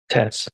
Test.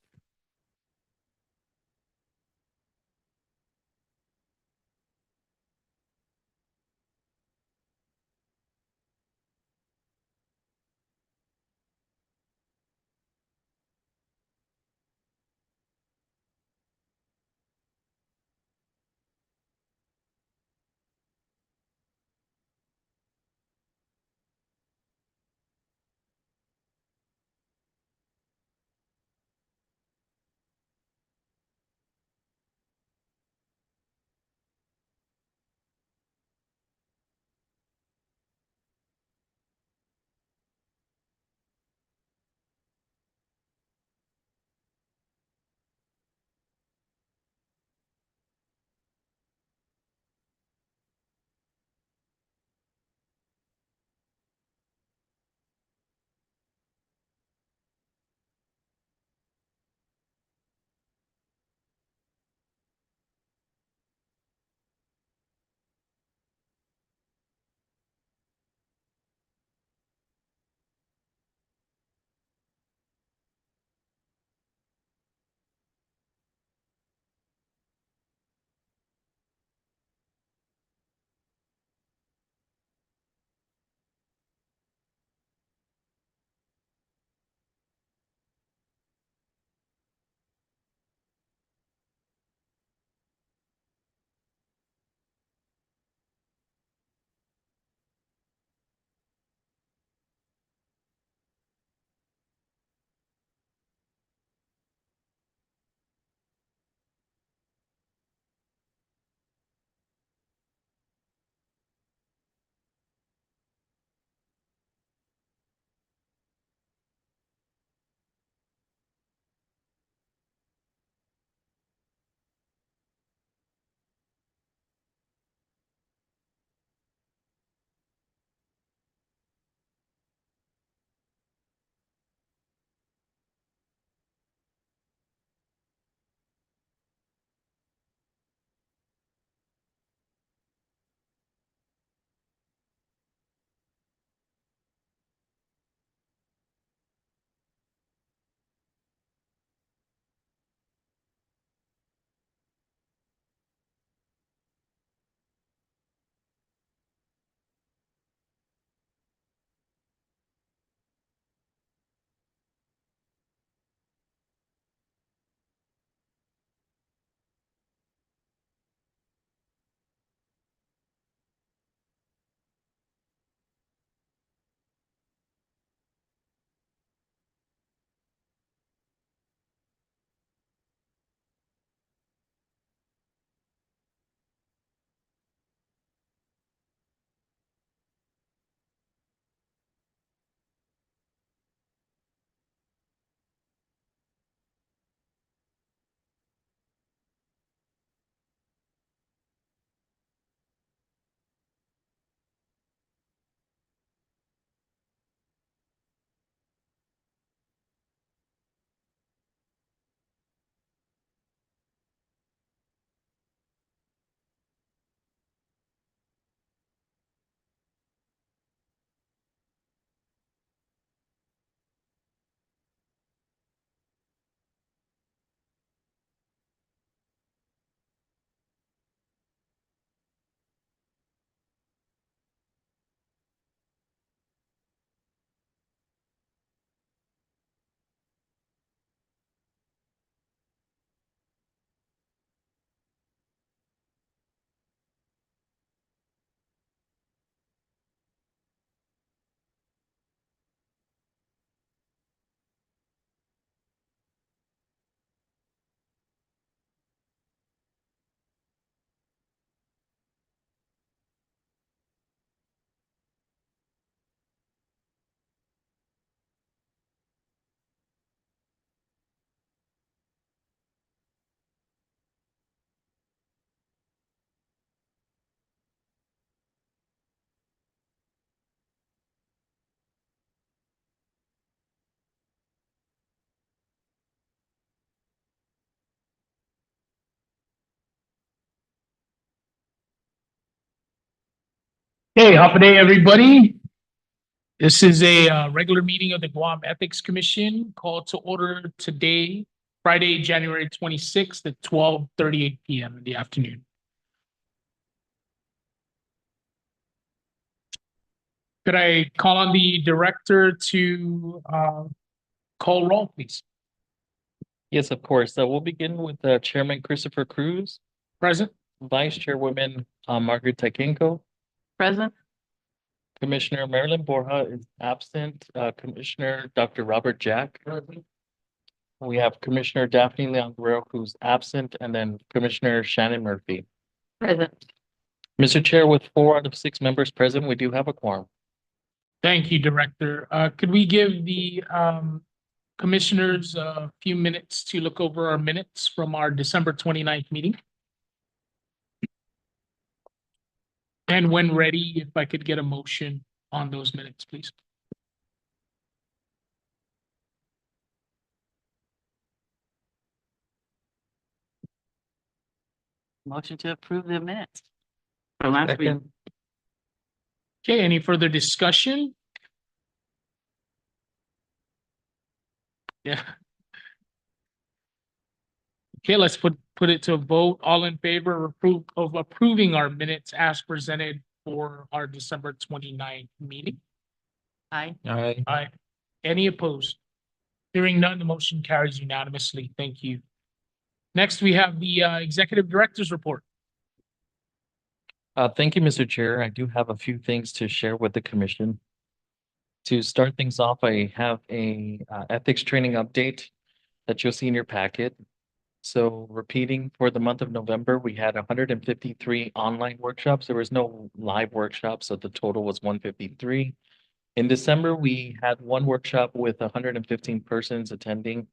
Hey, Hop a day, everybody. This is a regular meeting of the Guam Ethics Commission called to order today, Friday, January 26th at 12:38 p.m. in the afternoon. Could I call on the director to call roll, please? Yes, of course. We'll begin with Chairman Christopher Cruz, Present? Vice Chairwoman Margaret Takenko, Present. Commissioner Marilyn Borja is absent, Commissioner Dr. Robert Jack. We have Commissioner Daphne Leon Guerrero, who's absent, and then Commissioner Shannon Murphy. Present. Mr. Chair, with 4 out of 6 members present, we do have a quorum. Thank you, Director. Could we give the commissioners a few minutes to look over our minutes from our December 29th meeting? And when ready, if I could get a motion on those minutes, please. Motion to approve the minutes. From last week. Second. Okay, any further discussion? Yeah. Okay, let's put it to a vote. All in favor of approving our minutes as presented for our December 29th meeting? Aye. Aye. Aye. Any opposed? Hearing none, the motion carries unanimously. Thank you. Next, we have the executive director's report. Thank you, Mr. Chair. I do have a few things to share with the commission. To start things off, I have a ethics training update that you'll see in your packet. So repeating, for the month of November, we had 153 online workshops. There was no live workshop, so the total was 153. In December, we had one workshop with 115 persons attending,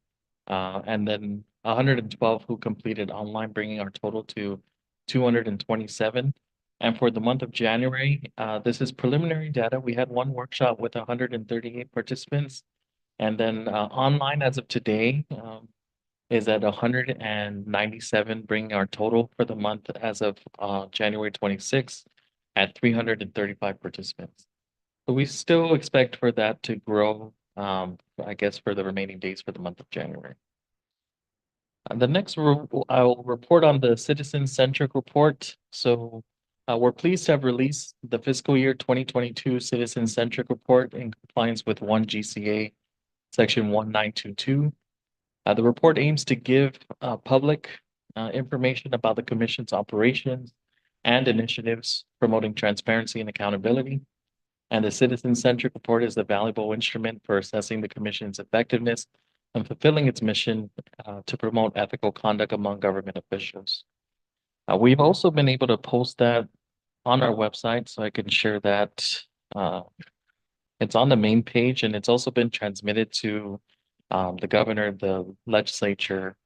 and then 112 who completed online, bringing our total to 227. And for the month of January, this is preliminary data. We had one workshop with 138 participants. And then online as of today is at 197, bringing our total for the month as of January 26th at 335 participants. So we still expect for that to grow, I guess, for the remaining days for the month of January. The next, I'll report on the citizen-centric report. So we're pleased to have released the fiscal year 2022 citizen-centric report in compliance with 1 GCA section 1922. The report aims to give public information about the commission's operations and initiatives promoting transparency and accountability. And the citizen-centric report is a valuable instrument for assessing the commission's effectiveness and fulfilling its mission to promote ethical conduct among government officials. We've also been able to post that on our website, so I can share that. It's on the main page, and it's also been transmitted to the governor, the legislature,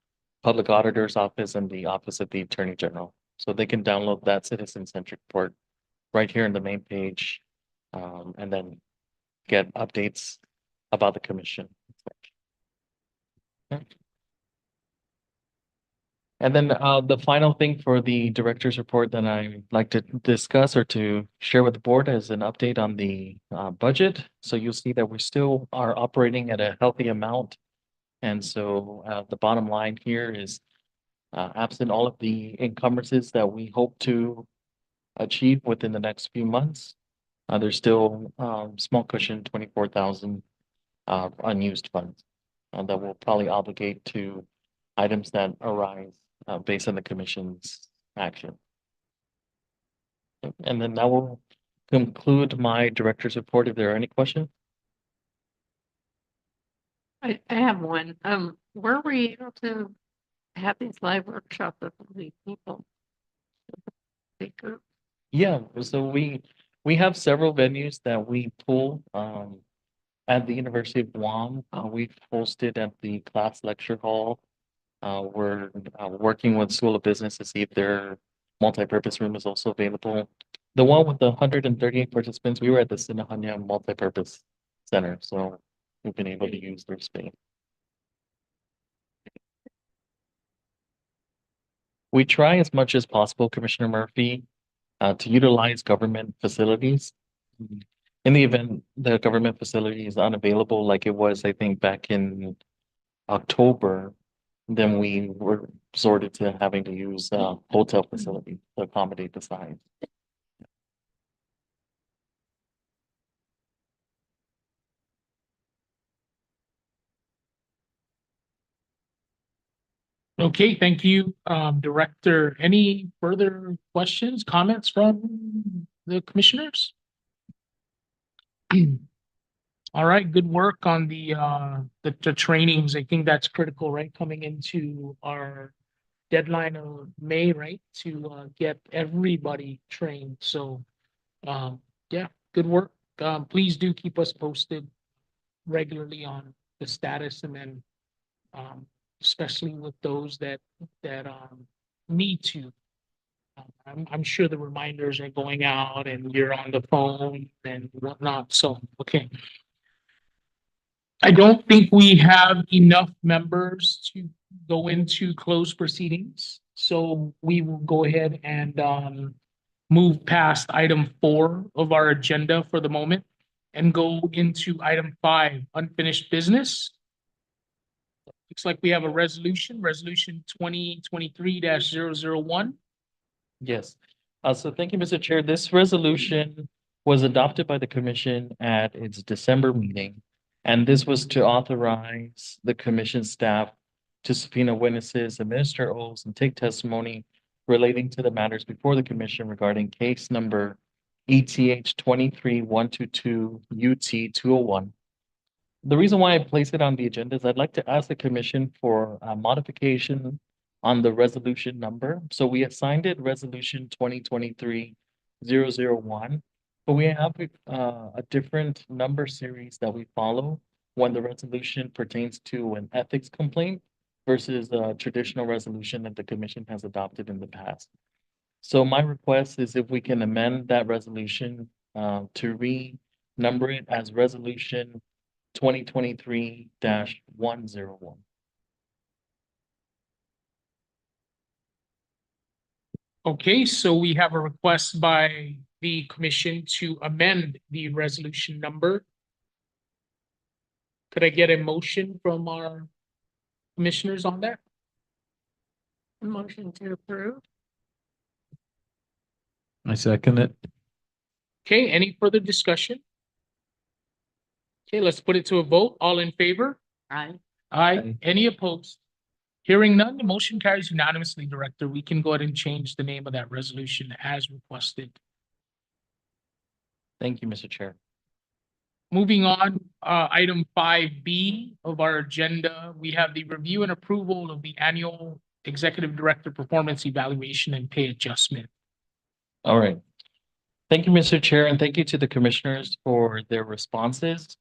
public auditor's office, and the office of the attorney general. So they can download that citizen-centric report right here in the main page, and then get updates about the commission. Okay. And then the final thing for the director's report that I'd like to discuss or to share with the board is an update on the budget. So you'll see that we still are operating at a healthy amount. And so the bottom line here is absent all of the encumbrances that we hope to achieve within the next few months. There's still small cushion, 24,000 unused funds that will probably obligate to items that arise based on the commission's action. And then that will conclude my director's report. If there are any questions? I have one. Were we able to have these live workshops with the people? Big group. Yeah, so we have several venues that we pull at the University of Guam. We've hosted at the class lecture hall. We're working with School of Business to see if their multipurpose room is also available. The one with the 138 participants, we were at the Sinahanya Multipurpose Center, so we've been able to use their space. We try as much as possible, Commissioner Murphy, to utilize government facilities. in the event the government facility is unavailable, like it was, I think, back in October, then we were resorted to having to use a hotel facility to accommodate the size. Okay, thank you, Director. Any further questions, comments from the commissioners? All right, good work on the trainings. I think that's critical, right? Coming into our deadline of May, right? To get everybody trained. So yeah, good work. Please do keep us posted regularly on the status, and then especially with those that need to. I'm sure the reminders are going out and you're on the phone and whatnot. So, okay. I don't think we have enough members to go into closed proceedings. So we will go ahead and move past item 4 of our agenda for the moment and go into item 5, unfinished business. Looks like we have a resolution 2023-001. Yes. So thank you, Mr. Chair. This resolution was adopted by the commission at its December meeting. And this was to authorize the commission staff to subpoena witnesses, administer oaths, and take testimony relating to the matters before the commission regarding case number ETH 23122 UT 201. The reason why I place it on the agenda is I'd like to ask the commission for a modification on the resolution number. So we assigned it resolution 2023-001, but we have a different number series that we follow when the resolution pertains to an ethics complaint versus a traditional resolution that the commission has adopted in the past. So my request is if we can amend that resolution to renumber it as resolution 2023-101. Okay, so we have a request by the commission to amend the resolution number. Could I get a motion from our commissioners on that? Motion to approve? I second it. Okay, any further discussion? Okay, let's put it to a vote. All in favor? Aye. Aye. Aye. Any opposed? Hearing none, the motion carries unanimously, Director. We can go ahead and change the name of that resolution as requested. Thank you, Mr. Chair. Moving on, item 5B of our agenda, we have the review and approval of the annual Executive Director Performance Evaluation and Pay Adjustment. All right. Thank you, Mr. Chair, and thank you to the commissioners for their responses.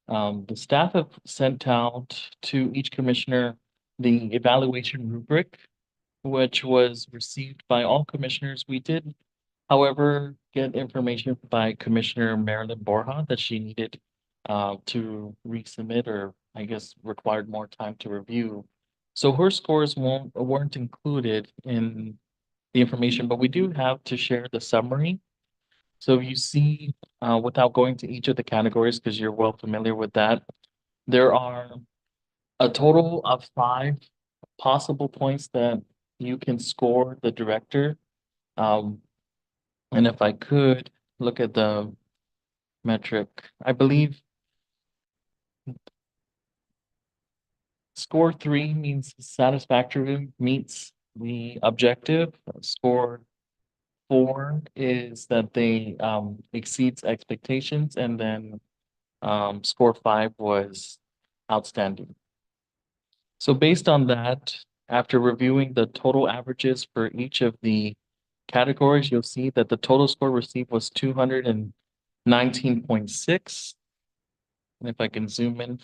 The staff have sent out to each commissioner the evaluation rubric, which was received by all commissioners. We did, however, get information by Commissioner Marilyn Borja that she needed to resubmit, or I guess required more time to review. So her scores weren't included in the information, but we do have to share the summary. So you see, without going to each of the categories, because you're well familiar with that, there are a total of 5 possible points that you can score the director. And if I could look at the metric, I believe score 3 means satisfactory, meets the objective. Score 4 is that they exceeds expectations, and then score 5 was outstanding. So based on that, after reviewing the total averages for each of the categories, you'll see that the total score received was 219.6. And if I can zoom in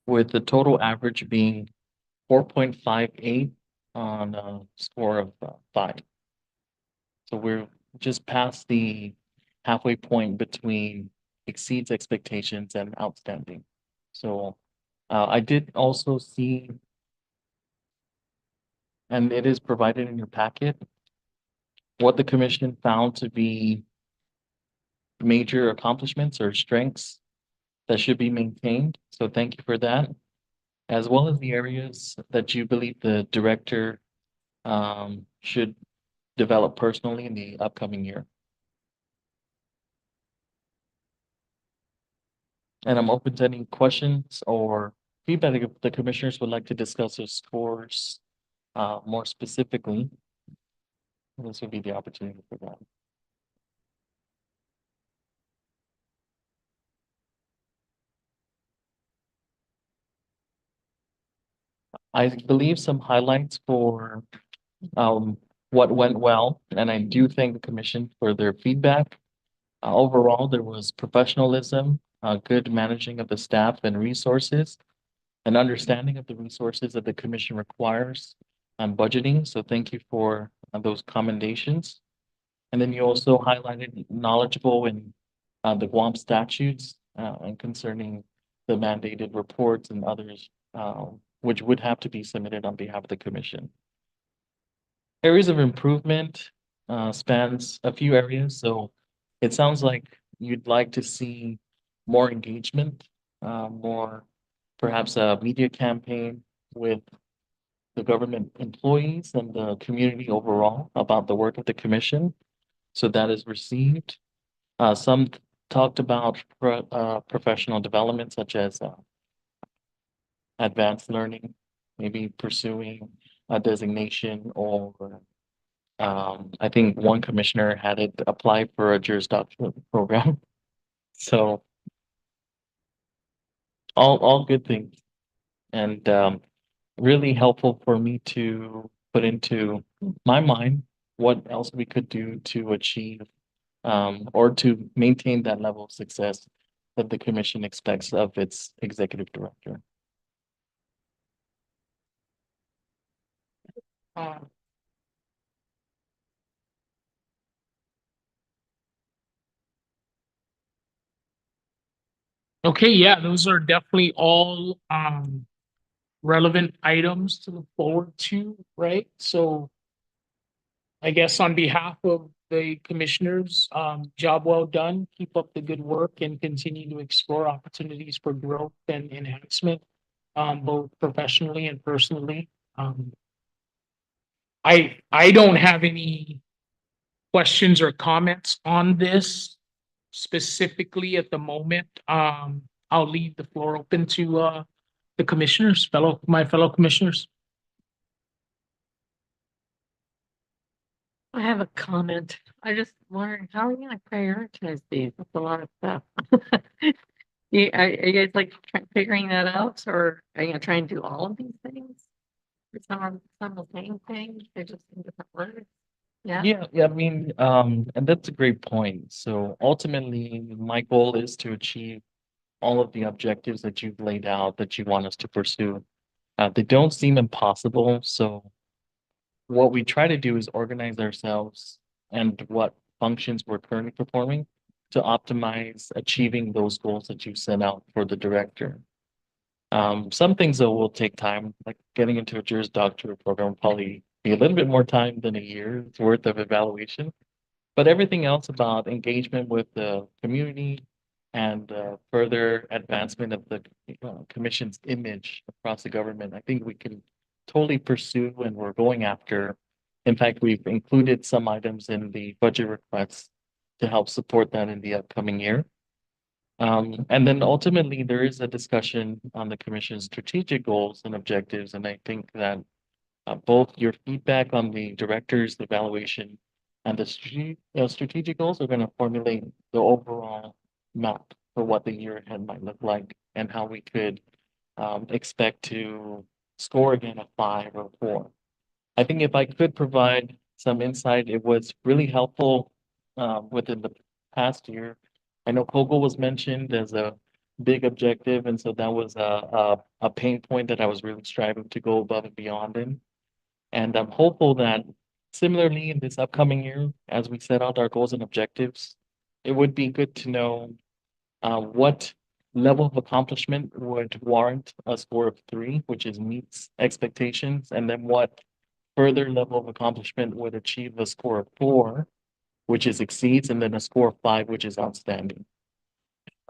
with the total average being 4.58 on a score of 5. So we're just past the halfway point between exceeds expectations and outstanding. So I did also see, and it is provided in your packet, what the commission found to be major accomplishments or strengths that should be maintained. So thank you for that, as well as the areas that you believe the director should develop personally in the upcoming year. And I'm open to any questions or feedback if the commissioners would like to discuss those scores more specifically. This would be the opportunity for that. I believe some highlights for what went well, and I do thank the commission for their feedback. Overall, there was professionalism, good managing of the staff and resources, an understanding of the resources that the commission requires on budgeting. So thank you for those commendations. And then you also highlighted knowledgeable in the Guam statutes and concerning the mandated reports and others, which would have to be submitted on behalf of the commission. Areas of improvement spans a few areas. So it sounds like you'd like to see more engagement, more perhaps a media campaign with the government employees and the community overall about the work of the commission. So that is received. Some talked about professional development such as advanced learning, maybe pursuing a designation or I think one commissioner had it apply for a Juris Doctorate program. So all good things, and really helpful for me to put into my mind what else we could do to achieve or to maintain that level of success that the commission expects of its executive director. Uh, Okay, yeah, those are definitely all relevant items to look forward to, right? So I guess on behalf of the commissioners, job well done. Keep up the good work and continue to explore opportunities for growth and enhancement, both professionally and personally. I don't have any questions or comments on this specifically at the moment. I'll leave the floor open to the commissioners, my fellow commissioners. I have a comment. I just wondering, how are you gonna prioritize these? That's a lot of stuff. Are you guys like figuring that out, or are you gonna try and do all of these things? Or some the same thing, they're just in different words? Yeah, Yeah, I mean, and that's a great point. So ultimately, my goal is to achieve all of the objectives that you've laid out that you want us to pursue. They don't seem impossible, so what we try to do is organize ourselves and what functions we're currently performing to optimize achieving those goals that you set out for the director. Some things though will take time, like getting into a Juris Doctorate program will probably be a little bit more time than a year's worth of evaluation. But everything else about engagement with the community and further advancement of the commission's image across the government, I think we can totally pursue and we're going after. In fact, we've included some items in the budget requests to help support that in the upcoming year. And then ultimately, there is a discussion on the commission's strategic goals and objectives, and I think that both your feedback on the director's evaluation and the strategic goals are going to formulate the overall map for what the year ahead might look like and how we could expect to score again a 5 or 4. I think if I could provide some insight, it was really helpful within the past year. I know COGO was mentioned as a big objective, and so that was a pain point that I was really striving to go above and beyond in. And I'm hopeful that similarly in this upcoming year, as we set out our goals and objectives, it would be good to know what level of accomplishment would warrant a score of 3, which is meets expectations, and then what further level of accomplishment would achieve a score of 4, which is exceeds, and then a score of 5, which is outstanding.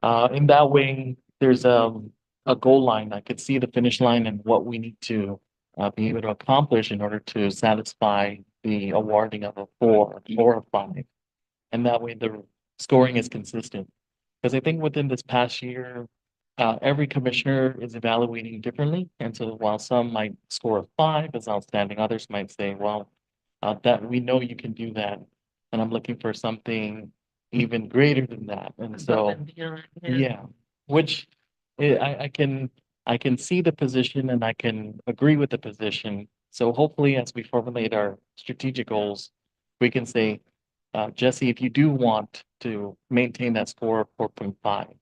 In that way, there's a goal line. I could see the finish line and what we need to be able to accomplish in order to satisfy the awarding of a 4 or a 5. And that way the scoring is consistent. Because I think within this past year, every commissioner is evaluating differently. And so while some might score a 5 as outstanding, others might say, well, that we know you can do that. And I'm looking for something even greater than that. And Above so, and beyond, yeah, which I can see the position and I can agree with the position. So hopefully, as we formulate our strategic goals, we can say, Jesse, if you do want to maintain that score of 4.5,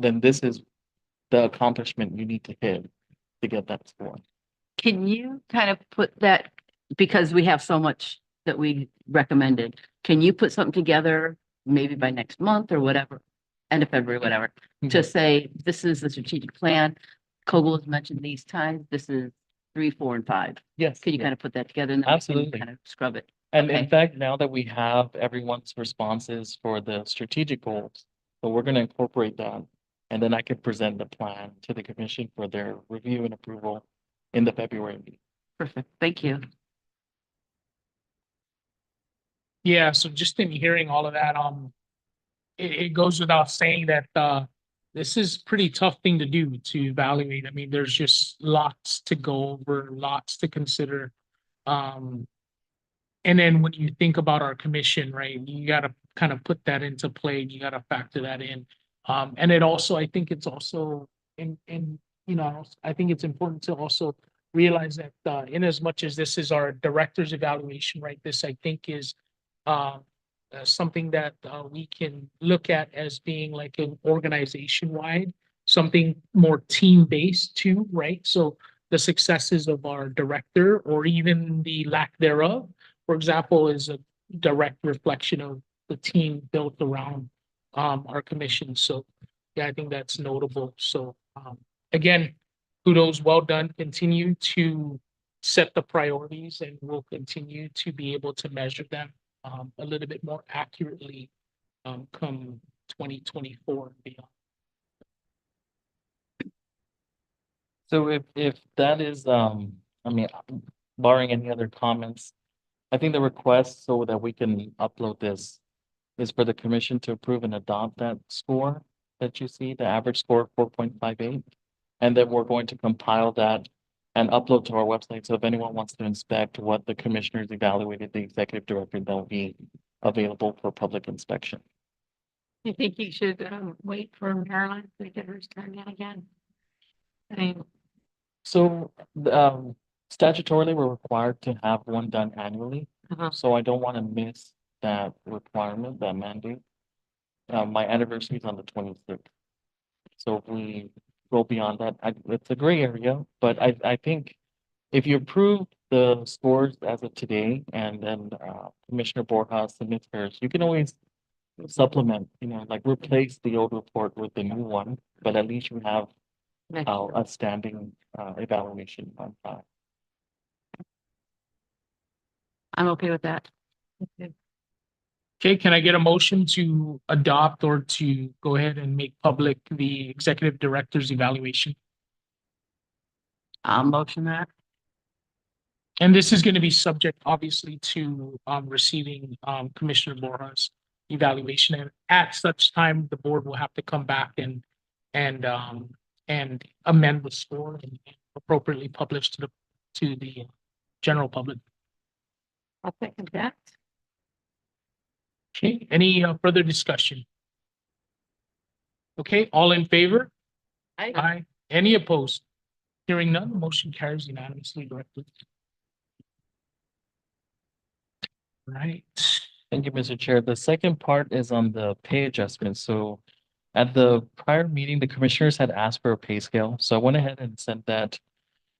then this is the accomplishment you need to hit to get that score. Can you kind of put that, because we have so much that we recommended, can you put something together maybe by next month or whatever, end of February, whatever, to say, this is the strategic plan. Kogel has mentioned these times, this is 3, 4, and 5. Yes. Can you kind of put that together and then we can Absolutely. kind of scrub it? And in Okay. fact, now that we have everyone's responses for the strategic goals, so we're going to incorporate that. And then I can present the plan to the commission for their review and approval in the February meeting. Perfect. Thank you. Yeah, so just in hearing all of that, it goes without saying that this is pretty tough thing to do to evaluate. I mean, there's just lots to go over, lots to consider. And then when you think about our commission, right, you gotta kind of put that into play, and you gotta factor that in. And it also, I think it's also you know, I think it's important to also realize that in as much as this is our director's evaluation, right, this I think is something that we can look at as being like an organization-wide, something more team-based too, right? So the successes of our director or even the lack thereof, for example, is a direct reflection of the team built around our commission. So yeah, I think that's notable. So again, kudos, well done. Continue to set the priorities and we'll continue to be able to measure them a little bit more accurately come 2024 and beyond. So if that is, I mean, barring any other comments, I think the request so that we can upload this is for the commission to approve and adopt that score that you see, the average score of 4.58. And then we're going to compile that and upload to our website. So if anyone wants to inspect what the commissioners evaluated, the executive director, they'll be available for public inspection. I think you should wait for Caroline to get hers turned in again. I mean, So statutorily, we're required to have one done annually. So I don't want to miss that requirement, that mandate. My anniversary is on the 26th. So if we go beyond that, it's a gray area, but I think if you approve the scores as of today and then Commissioner Borja submits hers, you can always supplement, you know, like replace the old report with the new one, but at least you have next year. a standing evaluation on file. I'm okay with that. Okay. Okay, can I get a motion to adopt or to go ahead and make public the executive director's evaluation? I'll motion that. And this is going to be subject, obviously, to receiving Commissioner Borja's evaluation. And at such time, the board will have to come back and amend the score and appropriately publish to the general public. I'll second that. Okay, any further discussion? Okay, all in favor? Aye. Any opposed? Hearing none, motion carries unanimously, Director. Right. Thank you, Mr. Chair. The second part is on the pay adjustment. So at the prior meeting, the commissioners had asked for a pay scale. So I went ahead and sent that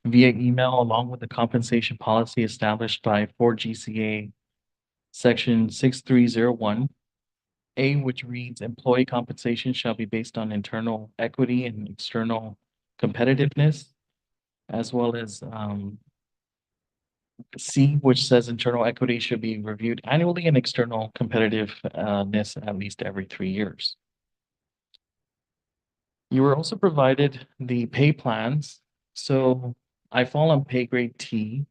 via email along with the compensation policy established by 4 GCA section 6301. A, which reads employee compensation shall be based on internal equity and external competitiveness, as well as C, which says internal equity should be reviewed annually and external competitiveness at least every 3 years. You were also provided the pay plans. So I fall on pay grade T.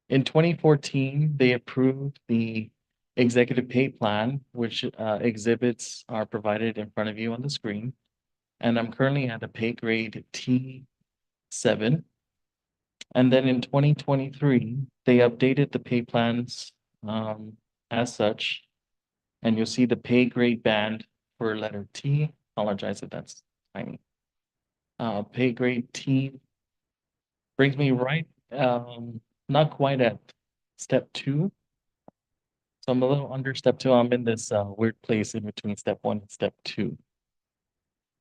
In 2014, they approved the executive pay plan, which exhibits are provided in front of you on the screen. And I'm currently at a pay grade T7. And then in 2023, they updated the pay plans as such. And you'll see the pay grade band for letter T. Apologize if that's tiny. Pay grade T brings me right, not quite at step 2. So I'm a little under step 2. I'm in this weird place in between step 1 and step 2.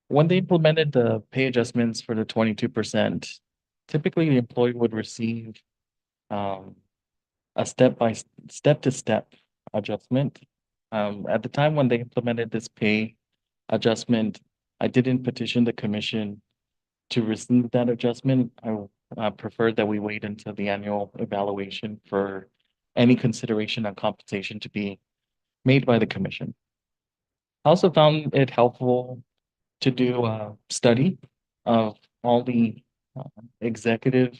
When they implemented the pay adjustments for the 22%, typically the employee would receive a step-to-step adjustment. At the time when they implemented this pay adjustment, I didn't petition the commission to receive that adjustment. I preferred that we wait until the annual evaluation for any consideration on compensation to be made by the commission. I also found it helpful to do a study of all the executive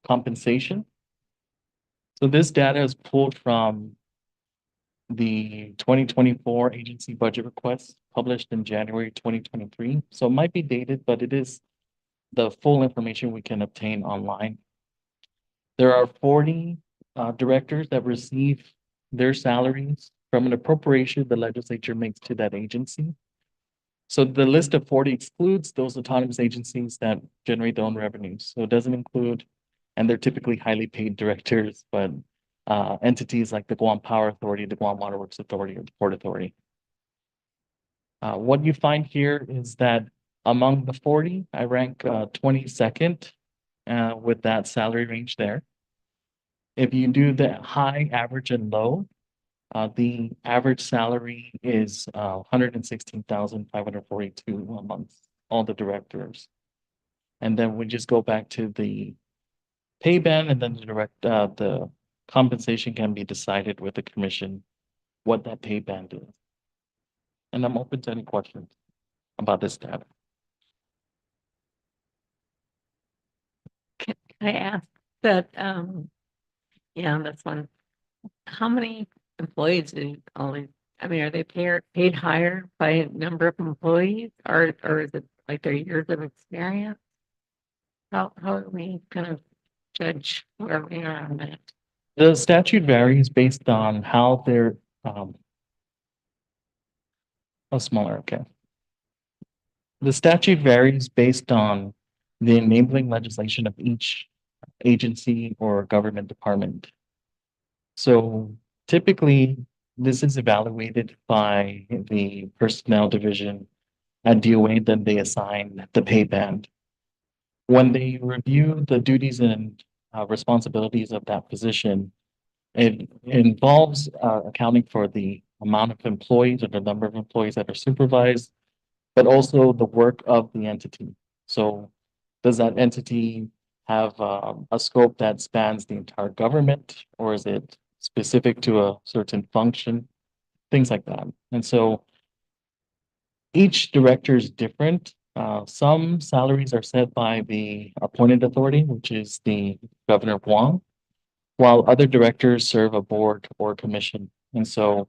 compensation. So this data is pulled from the 2024 agency budget request published in January 2023. So it might be dated, but it is the full information we can obtain online. There are 40 directors that receive their salaries from an appropriation the legislature makes to that agency. So the list of 40 excludes those autonomous agencies that generate their own revenues. So it doesn't include, and they're typically highly paid directors, but entities like the Guam Power Authority, the Guam Water Works Authority, or the Port Authority. What you find here is that among the 40, I rank 22nd with that salary range there. If you do the high, average, and low, the average salary is 116,542 a month, all the directors. And then we just go back to the pay band, and then the compensation can be decided with the commission what that pay band is. And I'm open to any questions about this data. Can I ask that, yeah, that's one. How many employees do only, I mean, are they paid higher by number of employees or is it like their years of experience? How are we gonna judge where we are on that? The statute varies based on how they're smaller, okay. The statute varies based on the enabling legislation of each agency or government department. So typically, this is evaluated by the personnel division at DOA, then they assign the pay band. When they review the duties and responsibilities of that position, it involves accounting for the amount of employees or the number of employees that are supervised, but also the work of the entity. So does that entity have a scope that spans the entire government, or is it specific to a certain function? Things like that. And so each director is different. Some salaries are set by the appointed authority, which is the governor of Guam, while other directors serve a board or commission. And so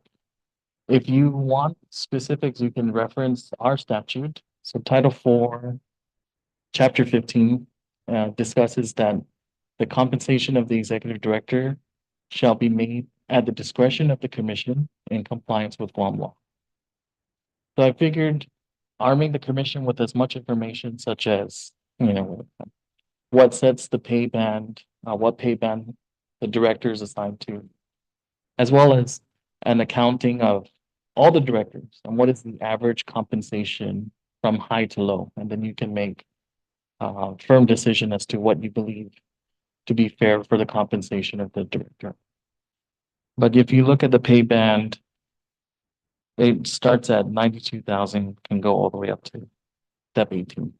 if you want specifics, you can reference our statute. So Title 4, Chapter 15 discusses that the compensation of the executive director shall be made at the discretion of the commission in compliance with Guam law. So I figured arming the commission with as much information such as, what sets the pay band, what pay band the director is assigned to, as well as an accounting of all the directors and what is the average compensation from high to low. And then you can make a firm decision as to what you believe to be fair for the compensation of the director. But if you look at the pay band, it starts at 92,000, can go all the way up to step 18.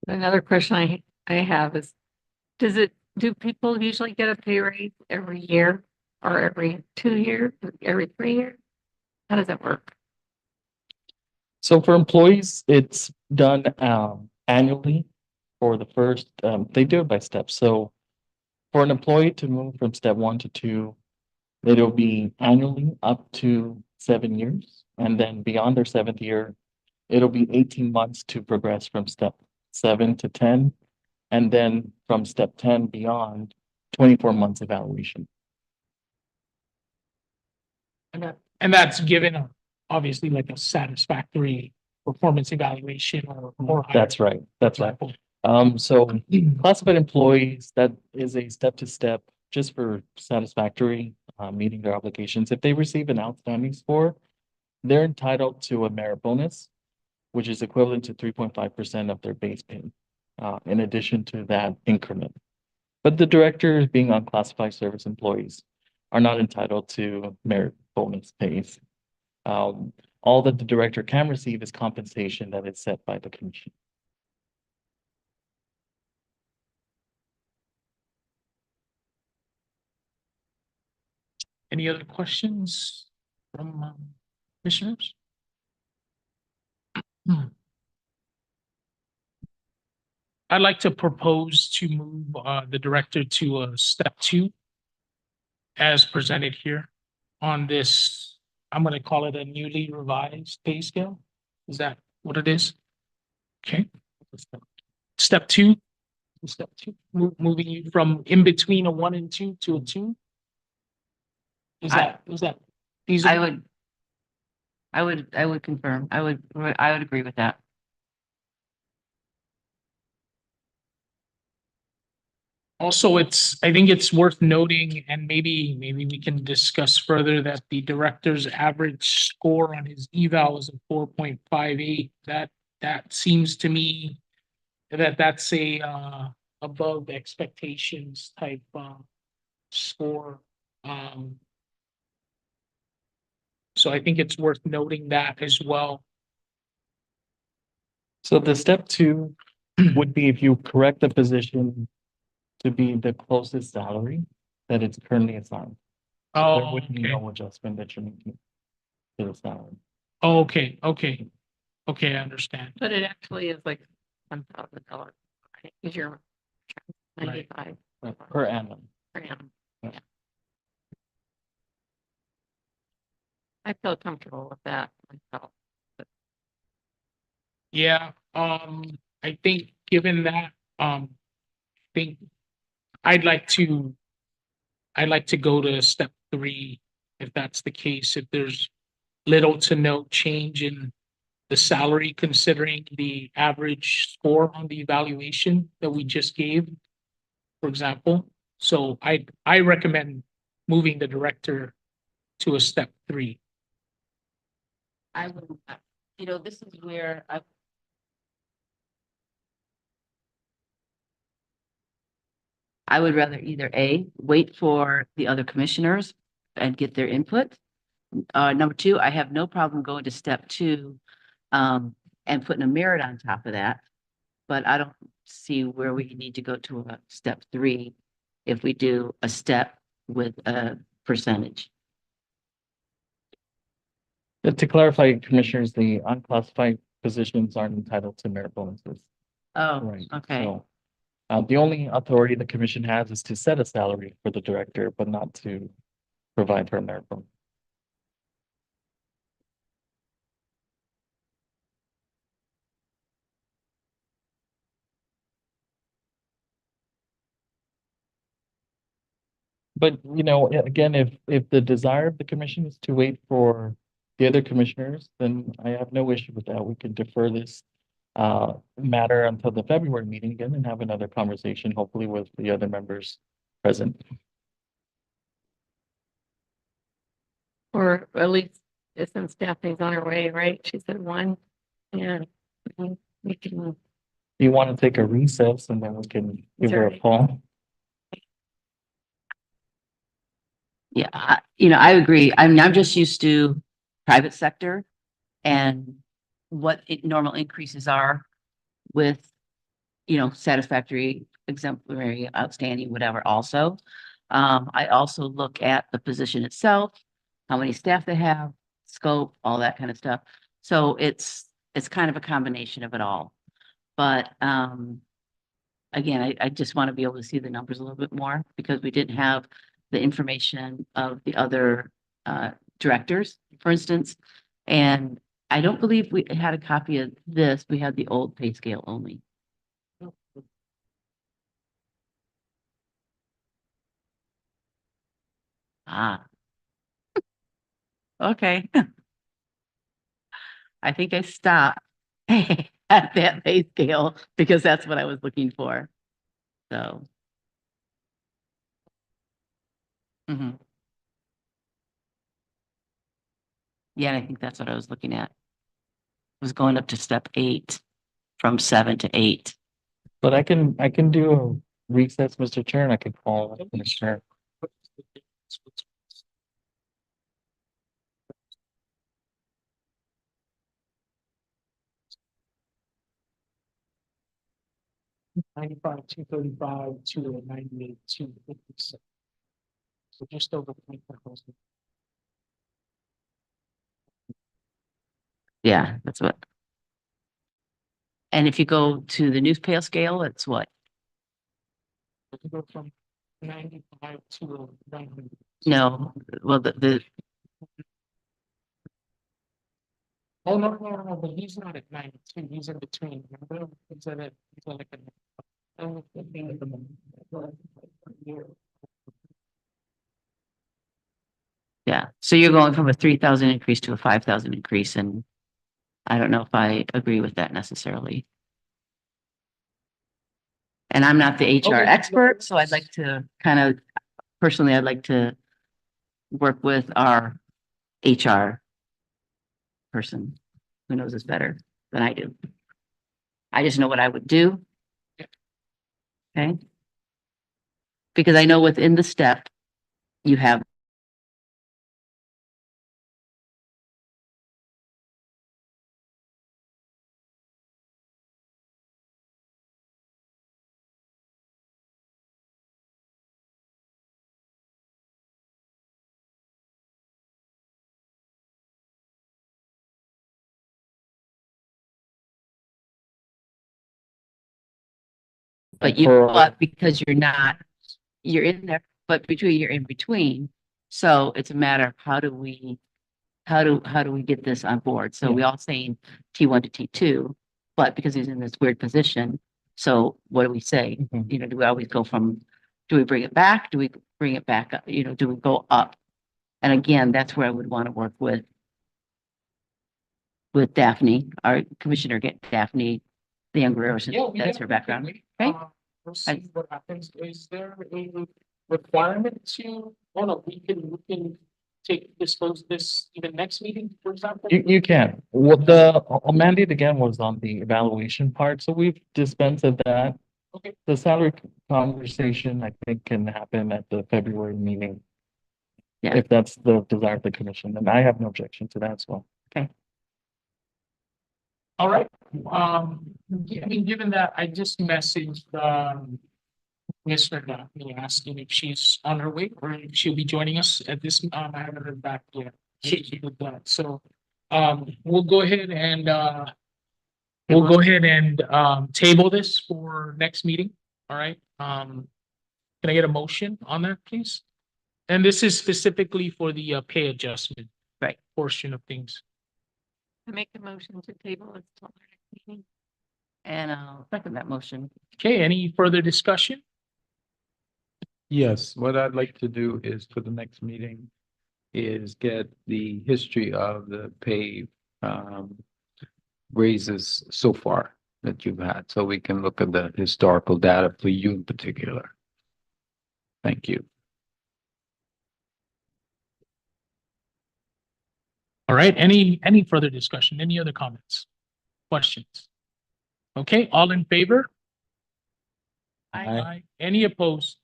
Another question I have is, do people usually get a pay raise every year or every 2 years, every 3 years? How does that work? So for employees, it's done annually for the first, they do it by steps. So for an employee to move from step 1 to 2, it'll be annually up to 7 years. And then beyond their 7th year, it'll be 18 months to progress from step 7 to 10. And then from step 10 beyond, 24 months evaluation. And that's given obviously like a satisfactory performance evaluation or higher, That's right. That's for right. example. So classified employees, that is a step-to-step just for satisfactory, meeting their obligations. If they receive an outstanding score, they're entitled to a merit bonus, which is equivalent to 3.5% of their base pay, in addition to that increment. But the directors, being unclassified service employees, are not entitled to merit bonus pays. All that the director can receive is compensation that is set by the commission. Any other questions from commissioners? I'd like to propose to move the director to a step 2 as presented here on this, I'm gonna call it a newly revised pay scale. Is that what it is? Okay. Step 2. Step 2, moving you from in between a 1 and 2 to a 2. Is that feasible? I would confirm. I would agree with that. Also, I think it's worth noting, and maybe we can discuss further, that the director's average score on his eval is a 4.58. That seems to me that's a above expectations type score. So I think it's worth noting that as well. So the step 2 would be if you correct the position to be the closest salary that it's currently assigned. There Oh, would be okay. no adjustment that you're making to the salary. Oh, okay, I understand. But it actually is like $1,000. Is your Right. 95 Per annum. per annum? Yeah. Yeah. I feel comfortable with that myself. Yeah, I think given that, I think I'd like to go to step 3 if that's the case, if there's little to no change in the salary considering the average score on the evaluation that we just gave, for example. So I recommend moving the director to a step 3. I would, this is where I would rather either A, wait for the other commissioners and get their input. Number 2, I have no problem going to step 2, and putting a merit on top of that. But I don't see where we need to go to a step 3 if we do a step with a percentage. To clarify, commissioners, the unclassified positions aren't entitled to merit bonuses. Oh, Right. okay. So, the only authority the commission has is to set a salary for the director, but not to provide for a merit bonus. But, again, if the desire of the commission is to wait for the other commissioners, then I have no issue with that. We can defer this matter until the February meeting again and have another conversation, hopefully with the other members present. Or at least some staffing's on her way, right? She said 1. Yeah. We can, You want to take a recess and then we can give her a Sorry. call? Yeah, I agree. I'm just used to private sector and what normal increases are with satisfactory, exemplary, outstanding, whatever also. I also look at the position itself, how many staff they have, scope, all that kind of stuff. So it's kind of a combination of it all. But again, I just want to be able to see the numbers a little bit more because we didn't have the information of the other directors, for instance. And I don't believe we had a copy of this. We had the old pay scale only. Ah, okay. I think I stopped at that pay scale because that's what I was looking for. So. Mhm. Yeah, I think that's what I was looking at. Was going up to step 8 from 7 to 8. But I can do a recess, Mr. Chair, and I can call Commissioner. 95, 235, 298, 256. So just over 3,000. Yeah, that's what. And if you go to the news pay scale, it's what? We can go from 95 to 100. No, well, the Oh, no, but he's not at 92, he's in between, remember? He's at like a. Oh, the thing at the moment. yeah. So you're going from a 3,000 increase to a 5,000 increase, and I don't know if I agree with that necessarily. And I'm not the HR Okay. expert, so I'd like to kind of, personally, I'd like to work with our HR person who knows this better than I do. I just know what I would do. Okay. Because I know within the step, you have. But but because you're in there, but you're in between. So it's a matter of how do we get this on board? So we all saying T1 to T2, but because he's in this weird position, so what do we say? Mhm. Do we always go from, do we bring it back? Do we bring it back up? Do we go up? And again, that's where I would want to work with Daphne, our commissioner, get Daphne, the younger, since Yeah, we that's her background. definitely, Okay. We'll see what happens. Is there a requirement to, oh no, we can disclose this even next meeting, for example? You can. What the mandate again was on the evaluation part, so we've dispensed of that. Okay. The salary conversation, I think, can happen at the February meeting. Yeah. If that's the desire of the commission, and I have no objection to that as well. All right, I mean, given that, I just messaged, Mr. Daphne asking if she's on her way or if she'll be joining us at this, I haven't heard back yet. She did that, so, we'll go ahead and, table this for next meeting, all right? Can I get a motion on that, please? And this is specifically for the, pay adjustment. Right. Portion of things. I make the motion to table it till our next meeting. And I'll second that motion. Okay, any further discussion? Yes, what I'd like to do is for the next meeting is get the history of the pay raises so far that you've had, so we can look at the historical data for you in particular. Thank you. All right, any further discussion, any other comments, questions? Okay, all in favor? Aye. Any opposed?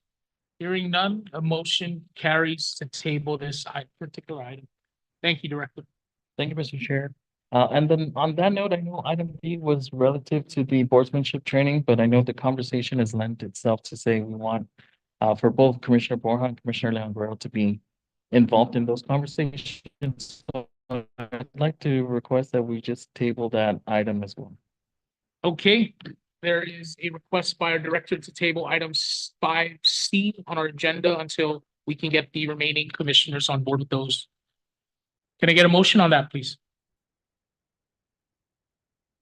Hearing none, a motion carries to table this particular item. Thank you, Director. Thank you, Mr. Chair. And then on that note, I know item B was relative to the boardsmanship training, but I know the conversation has lent itself to say we want for both Commissioner Borja and Commissioner Leon Guerrero to be involved in those conversations. So I'd like to request that we just table that item as well. Okay, there is a request by our director to table items 5C on our agenda until we can get the remaining commissioners on board with those. Can I get a motion on that, please?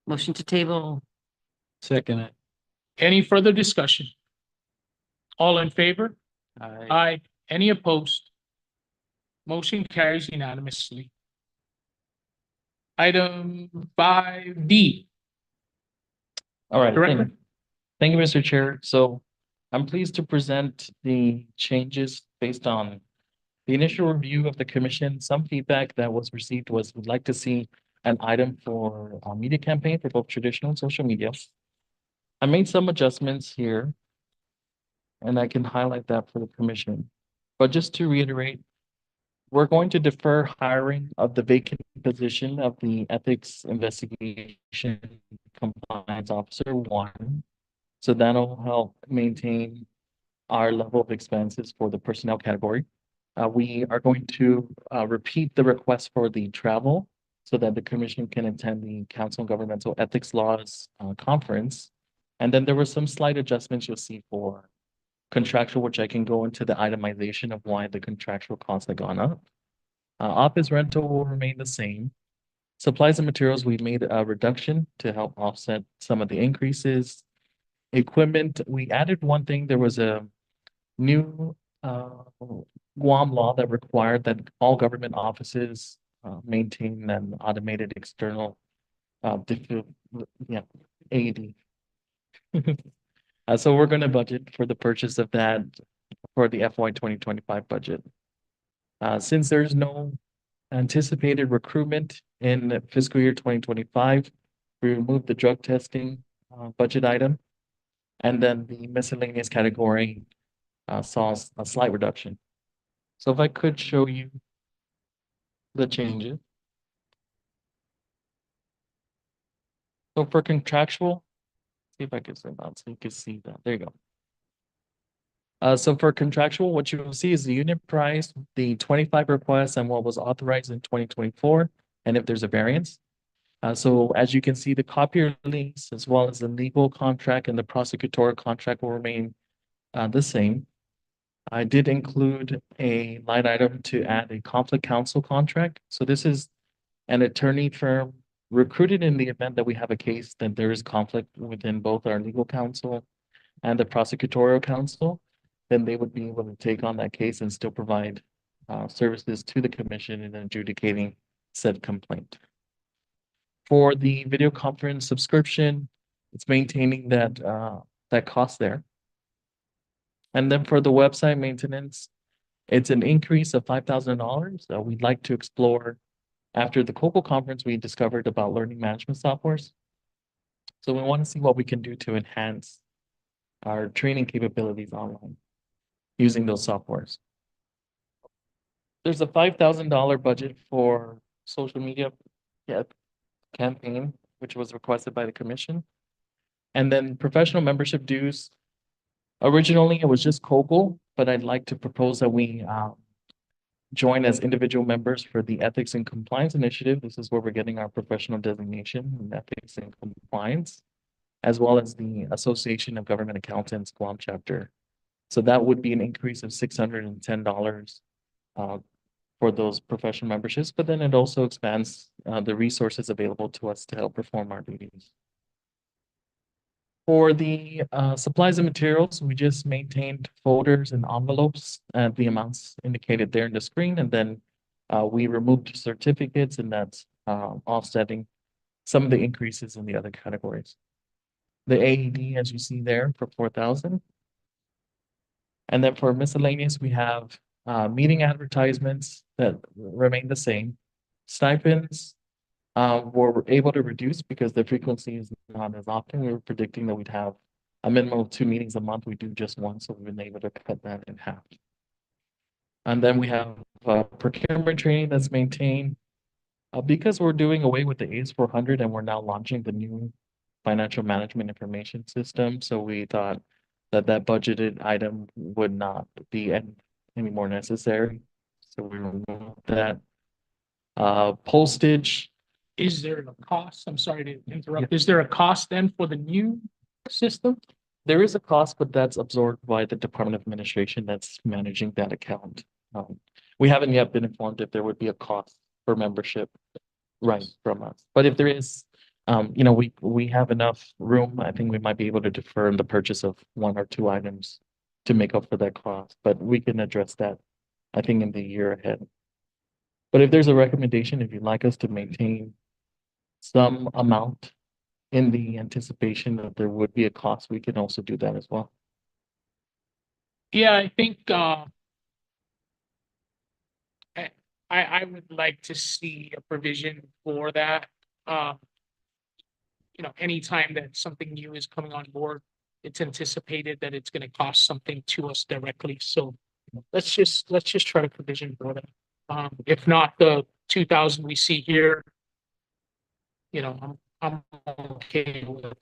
Motion to table. Second it. Any further discussion? All in favor? Aye. Aye. Any opposed? Motion carries unanimously. Item 5D. All right, thank Director? you. Thank you, Mr. Chair. So I'm pleased to present the changes based on the initial review of the commission. Some feedback that was received was we'd like to see an item for a media campaign for both traditional and social media. I made some adjustments here, and I can highlight that for the commission. But just to reiterate, we're going to defer hiring of the vacant position of the Ethics Investigation Compliance Officer 1. So that'll help maintain our level of expenses for the personnel category. We are going to repeat the request for the travel so that the commission can attend the Council on Governmental Ethics Laws conference. And then there were some slight adjustments you'll see for contractual, which I can go into the itemization of why the contractual costs have gone up. Office rental will remain the same. Supplies and materials, we made a reduction to help offset some of the increases. Equipment, we added one thing. There was a new Guam law that required that all government offices maintain an automated external AED. So we're going to budget for the purchase of that for the FY 2025 budget. Since there's no anticipated recruitment in fiscal year 2025, we removed the drug testing budget item. And then the miscellaneous category saw a slight reduction. So if I could show you the changes. So for contractual, see if I can zoom out so you can see that. There you go. So for contractual, what you will see is the unit price, the 25 requests, and what was authorized in 2024, and if there's a variance. So as you can see, the copier lease as well as the legal contract and the prosecutorial contract will remain the same. I did include a line item to add a conflict counsel contract. So this is an attorney firm recruited in the event that we have a case that there is conflict within both our legal counsel and the prosecutorial counsel, then they would be able to take on that case and still provide services to the commission in adjudicating said complaint. For the video conference subscription, it's maintaining that that cost there. And then for the website maintenance, it's an increase of $5,000. We'd like to explore. After the COCO conference, we discovered about learning management softwares. So we want to see what we can do to enhance our training capabilities online using those softwares. There's a $5,000 budget for social media campaign, which was requested by the commission. And then professional membership dues. Originally, it was just COCO, but I'd like to propose that we join as individual members for the Ethics and Compliance Initiative. This is where we're getting our professional designation in ethics and compliance, as well as the Association of Government Accountants Guam chapter. So that would be an increase of $610 for those professional memberships, but then it also expands the resources available to us to help perform our duties. For the supplies and materials, we just maintained folders and envelopes at the amounts indicated there in the screen, and then we removed certificates, and that's offsetting some of the increases in the other categories. The AED, as you see there, for 4,000. And then for miscellaneous, we have meeting advertisements that remain the same. Stipends, we're able to reduce because the frequency is not as often. We were predicting that we'd have a minimum of 2 meetings a month. We do just one, so we've been able to cut that in half. And then we have procurement training that's maintained. Because we're doing away with the ACE 400 and we're now launching the new financial management information system, so we thought that that budgeted item would not be any more necessary. So we removed that. Postage, Is there a cost? I'm sorry to interrupt. Is there a cost then for the new system? there is a cost, but that's absorbed by the Department of Administration that's managing that account. We haven't yet been informed if there would be a cost for membership right from us. But if there is, you know, we have enough room. I think we might be able to defer the purchase of one or two items to make up for that cost, but we can address that, I think, in the year ahead. But if there's a recommendation, if you'd like us to maintain some amount in the anticipation that there would be a cost, we can also do that as well. Yeah, I think, I would like to see a provision for that. You know, anytime that something new is coming on board, it's anticipated that it's gonna cost something to us directly, so let's just try to provision for that. If not the 2,000 we see here, you know, I'm okay with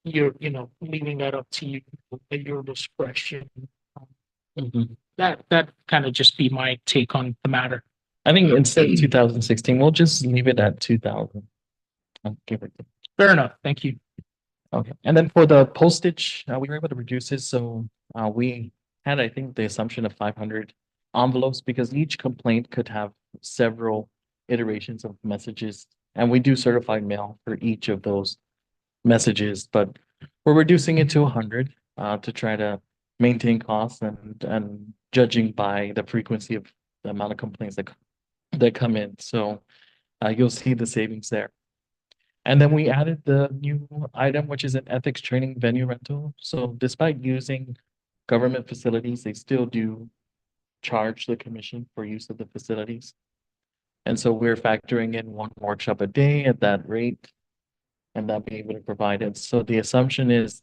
you know, leaving that up to you at your discretion. That kind of just be my take on the matter. I think instead of 2016, we'll just leave it at 2,000. I'll give it. Fair enough, thank you. Okay, and then for the postage, we were able to reduce it, so we had, I think, the assumption of 500 envelopes because each complaint could have several iterations of messages, and we do certified mail for each of those messages, but we're reducing it to 100 to try to maintain costs and judging by the frequency of the amount of complaints that come in. So you'll see the savings there. And then we added the new item, which is an ethics training venue rental. So despite using government facilities, they still do charge the commission for use of the facilities. And so we're factoring in one workshop a day at that rate and that being able to provide it. So the assumption is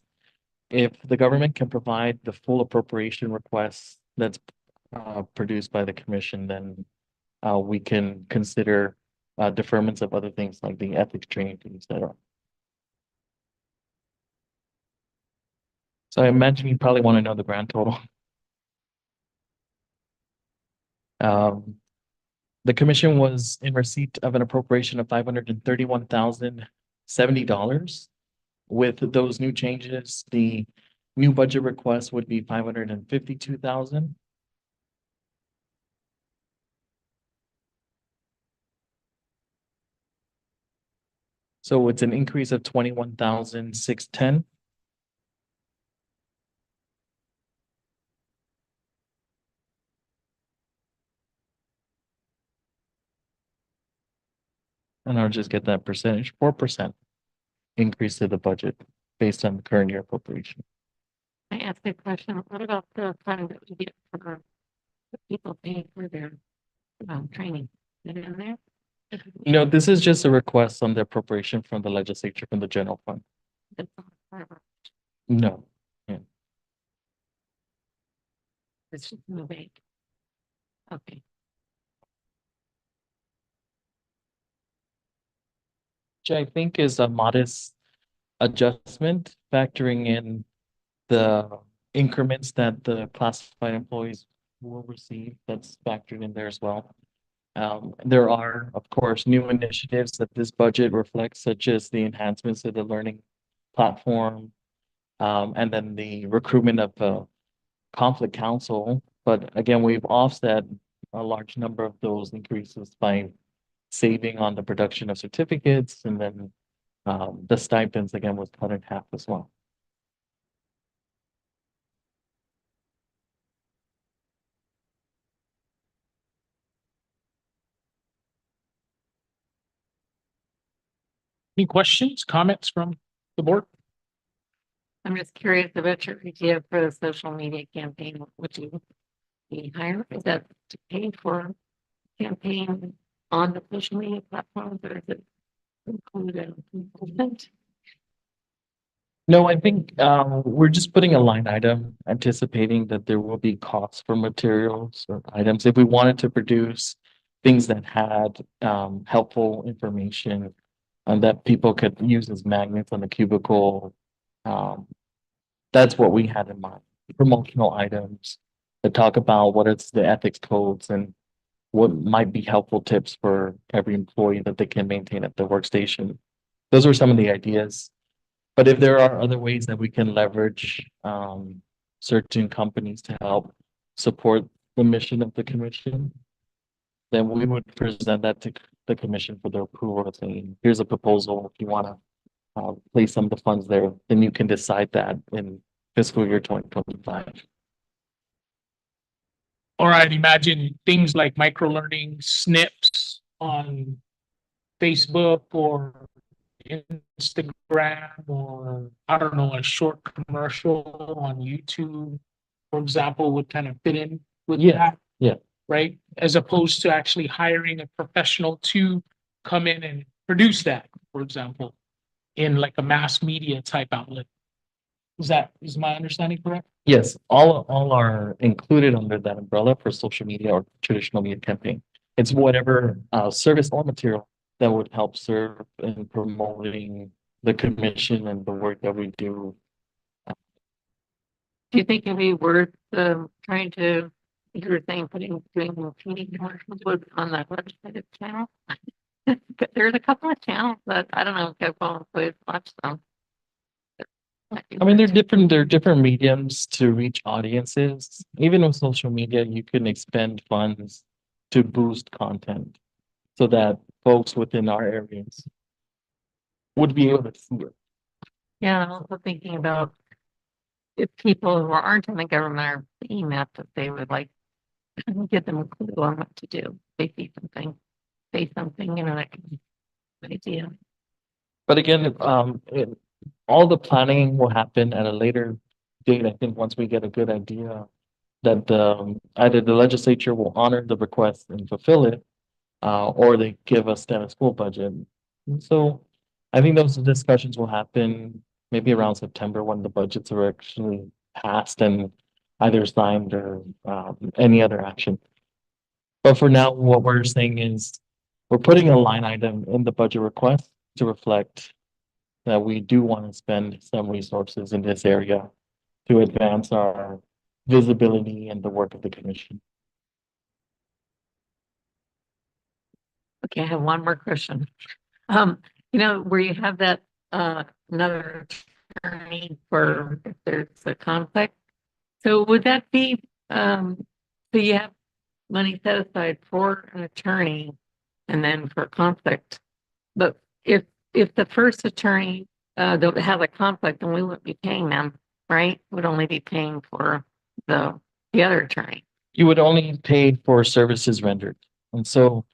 if the government can provide the full appropriation request that's produced by the commission, then we can consider deferments of other things like the ethics training, etc. So I imagine you probably want to know the grand total. The commission was in receipt of an appropriation of $531,070. With those new changes, the new budget request would be 552,000. So it's an increase of 21,610. And I'll just get that percentage, 4% increase to the budget based on the current year appropriation. I ask a question, what about the fund that we get for the people paying for their training? Is it in there? No, this is just a request on the appropriation from the legislature from the general fund. That's all forever. No. It's just in the bank. Okay. Which I think is a modest adjustment, factoring in the increments that the classified employees will receive. That's factored in there as well. There are, of course, new initiatives that this budget reflects, such as the enhancements to the learning platform, and then the recruitment of a conflict counsel. But again, we've offset a large number of those increases by saving on the production of certificates, and then the stipends again was cut in half as well. Any questions, comments from the board? I'm just curious about your idea for the social media campaign. Would you be higher? Is that to pay for campaign on the social media platforms, or is it included in consultant? No, I think we're just putting a line item anticipating that there will be costs for materials or items. If we wanted to produce things that had helpful information and that people could use as magnets on the cubicle. Um, that's what we had in mind. Promotional items that talk about what is the ethics codes and what might be helpful tips for every employee that they can maintain at the workstation. Those were some of the ideas. But if there are other ways that we can leverage certain companies to help support the mission of the commission, then we would present that to the commission for their approval, saying, here's a proposal. If you want to place some of the funds there, then you can decide that in fiscal year 2025. Or I'd imagine things like micro learning snips on Facebook or Instagram, or I don't know, a short commercial on YouTube, for example, would kind of fit in with Yeah, that. yeah. Right? As opposed to actually hiring a professional to come in and produce that, for example, in like a mass media type outlet. Is my understanding correct? Yes, all are included under that umbrella for social media or traditional media campaign. It's whatever service or material that would help serve in promoting the commission and the work that we do. Do you think it'd be worth, trying to, you were saying, doing repeating commercials on the legislative channel? There's a couple of channels that, I don't know if everyone employees watch them. I mean, there are different mediums to reach audiences. Even with social media, you can expend funds to boost content so that folks within our areas would be able to see it. Yeah, I'm also thinking about if people who aren't in the government are seeing that, if they would like get them a clue on what to do. They see something, say something, that can be an idea. But again, all the planning will happen at a later date. I think once we get a good idea that either the legislature will honor the request and fulfill it, or they give us status quo budget. And so I think those discussions will happen maybe around September when the budgets are actually passed and either signed or any other action. But for now, what we're saying is we're putting a line item in the budget request to reflect that we do want to spend some resources in this area to advance our visibility and the work of the commission. Okay, I have one more question. Where you have that, another attorney for if there's a conflict. So would that be, so you have money set aside for an attorney and then for conflict. But if the first attorney, that has a conflict, then we wouldn't be paying them, right? Would only be paying for the other attorney. You would only pay for services rendered. And so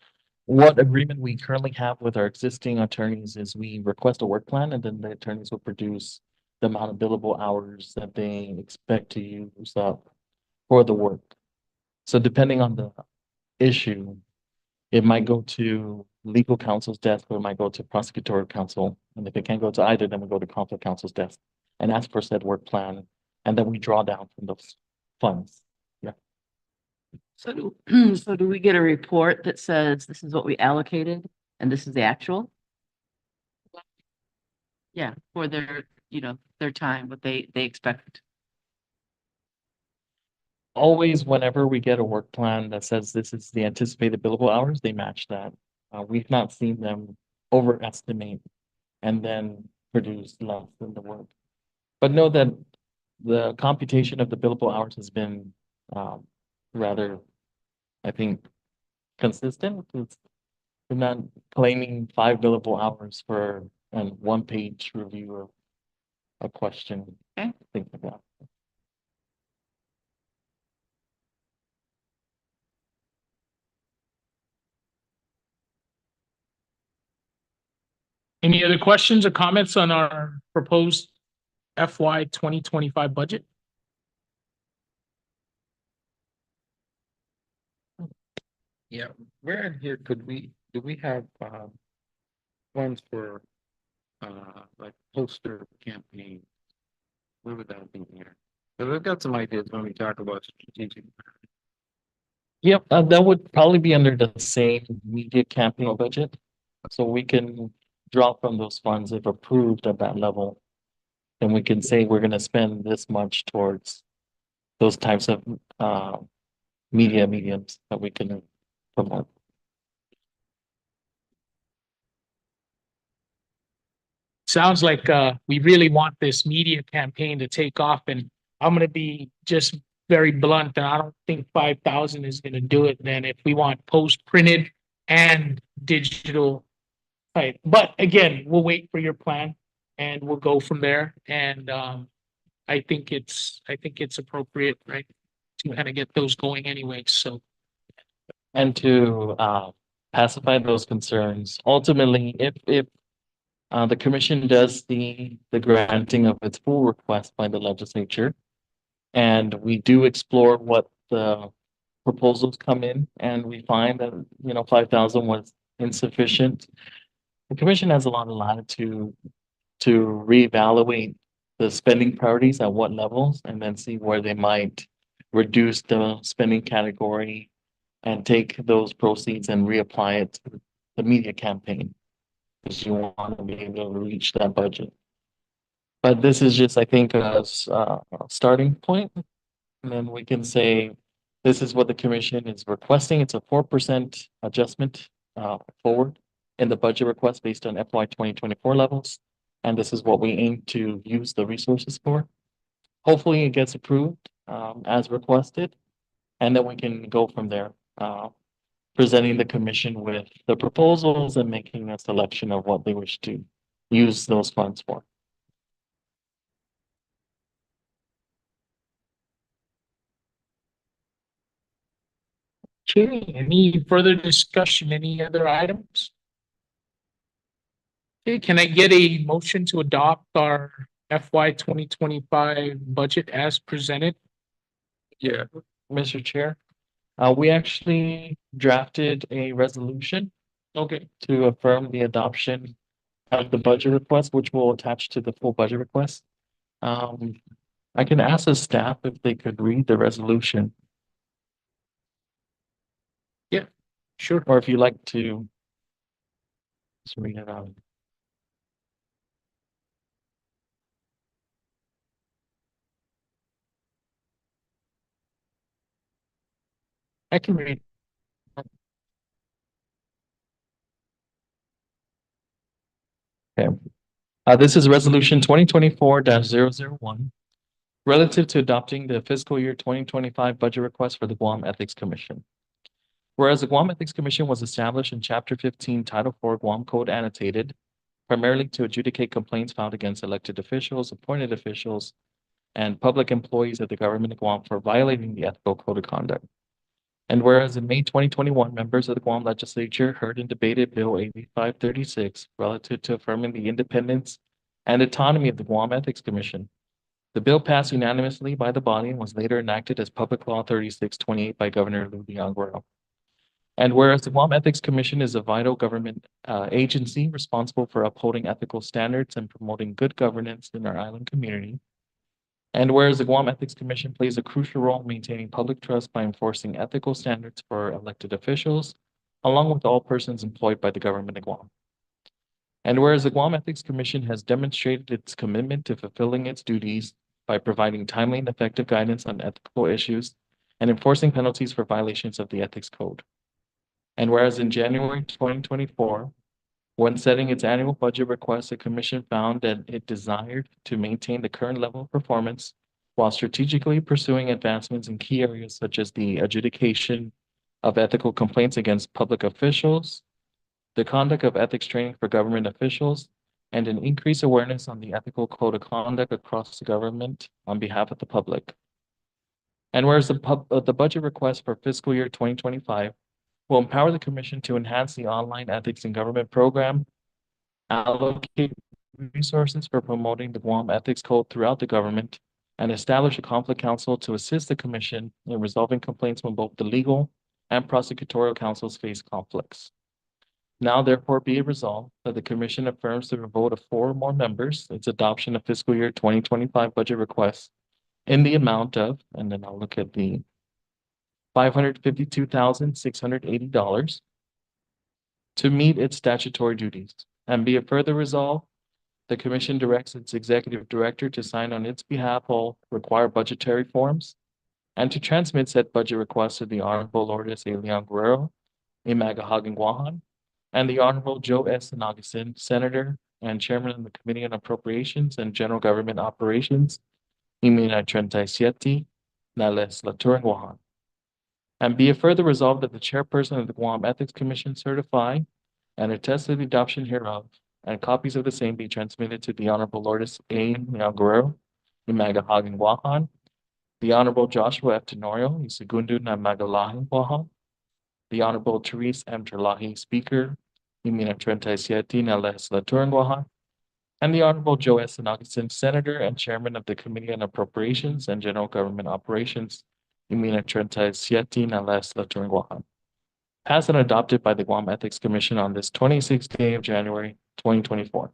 what agreement we currently have with our existing attorneys is we request a work plan and then the attorneys will produce the amount of billable hours that they expect to use up for the work. So depending on the issue, it might go to legal counsel's desk or it might go to prosecutorial counsel. And if it can't go to either, then we go to conflict counsel's desk and ask for said work plan. And then we draw down from those funds. Yeah. So do we get a report that says this is what we allocated and this is the actual? Yeah, for their, their time, what they expect. Always, whenever we get a work plan that says this is the anticipated billable hours, they match that. We've not seen them overestimate and then produce less than the work. But know that the computation of the billable hours has been rather, I think, consistent. We're not claiming 5 billable hours for a one-page review of a question. Okay. Things like that. Any other questions or comments on our proposed FY 2025 budget? Yeah, where in here do we have funds for like poster campaign? Where would that be here? So we've got some ideas when we talk about strategic. Yep, that would probably be under the same media campaign budget. So we can draw from those funds if approved at that level. Then we can say we're gonna spend this much towards those types of media mediums that we can promote. Sounds like we really want this media campaign to take off, and I'm gonna be just very blunt, and I don't think 5,000 is gonna do it then if we want post printed and digital. Right, but again, we'll wait for your plan and we'll go from there. And I think it's appropriate, right? To kind of get those going anyway. So And to pacify those concerns, ultimately, if the commission does the granting of its full request by the legislature, and we do explore what the proposals come in, and we find that, 5,000 was insufficient, the commission has a lot of latitude to reevaluate the spending priorities at what levels, and then see where they might reduce the spending category and take those proceeds and reapply it to the media campaign. Because you want to be able to reach that budget. But this is just, I think, a starting point. And then we can say, this is what the commission is requesting. It's a 4% adjustment forward in the budget request based on FY 2024 levels. And this is what we aim to use the resources for. Hopefully it gets approved as requested. And then we can go from there, presenting the commission with the proposals and making a selection of what they wish to use those funds for. okay, any further discussion, any other items? Okay, can I get a motion to adopt our FY 2025 budget as presented? Yeah. Mr. Chair, we actually drafted a resolution Okay, to affirm the adoption of the budget request, which will attach to the full budget request. I can ask the staff if they could read the resolution, sure. or if you'd like to just read it out. I can read. Okay. This is resolution 2024-001 relative to adopting the fiscal year 2025 budget request for the Guam Ethics Commission. Whereas the Guam Ethics Commission was established in Chapter 15, Title 4 Guam Code Annotated, primarily to adjudicate complaints filed against elected officials, appointed officials, and public employees of the government of Guam for violating the ethical code of conduct. And whereas in May 2021, members of the Guam legislature heard and debated Bill 8536 relative to affirming the independence and autonomy of the Guam Ethics Commission. The bill passed unanimously by the body and was later enacted as Public Law 3628 by Governor Lou Guerrero. And whereas the Guam Ethics Commission is a vital government agency responsible for upholding ethical standards and promoting good governance in our island community. And whereas the Guam Ethics Commission plays a crucial role in maintaining public trust by enforcing ethical standards for elected officials, along with all persons employed by the government of Guam. And whereas the Guam Ethics Commission has demonstrated its commitment to fulfilling its duties by providing timely and effective guidance on ethical issues and enforcing penalties for violations of the ethics code. And whereas in January 2024, when setting its annual budget request, the commission found that it desired to maintain the current level of performance while strategically pursuing advancements in key areas such as the adjudication of ethical complaints against public officials, the conduct of ethics training for government officials, and an increased awareness on the ethical code of conduct across the government on behalf of the public. And whereas the budget request for fiscal year 2025 will empower the commission to enhance the online ethics in government program, allocate resources for promoting the Guam Ethics Code throughout the government, and establish a conflict council to assist the commission in resolving complaints when both the legal and prosecutorial councils face conflicts. Now therefore be it resolved that the commission affirms through a vote of 4 or more members its adoption of fiscal year 2025 budget requests in the amount of, and then I'll look at the $552,680 to meet its statutory duties. And be it further resolved, the commission directs its executive director to sign on its behalf all required budgetary forms and to transmit said budget request to the Honorable Lourdes A. Leon Guerrero, Imagahagan Guahan, and the Honorable Joe S. Nagasin, Senator and Chairman of the Committee on Appropriations and General Government Operations, Imina 37 na legislatura en Guahan. And be it further resolved that the chairperson of the Guam Ethics Commission certify and attest to the adoption hereof, and copies of the same be transmitted to the Honorable Lourdes A. Leon Guerrero, Imagahagan Guahan, the Honorable Joshua F. Tenorio, Segundo na Magalahan Guahan, the Honorable Therese M. Terlahi, Speaker, Imina 37 na legislatura en Guahan, and the Honorable Joe S. Nagasin, Senator and Chairman of the Committee on Appropriations and General Government Operations, Imina 37 na legislatura en Guahan. Passed and adopted by the Guam Ethics Commission on this 26th day of January, 2024.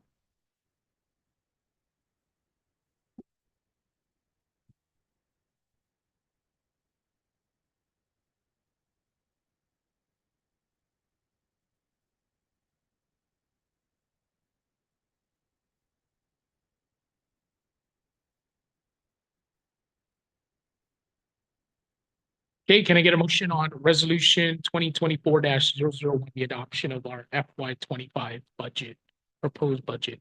Okay, can I get a motion on resolution 2024-001, the adoption of our FY 25 budget, proposed budget?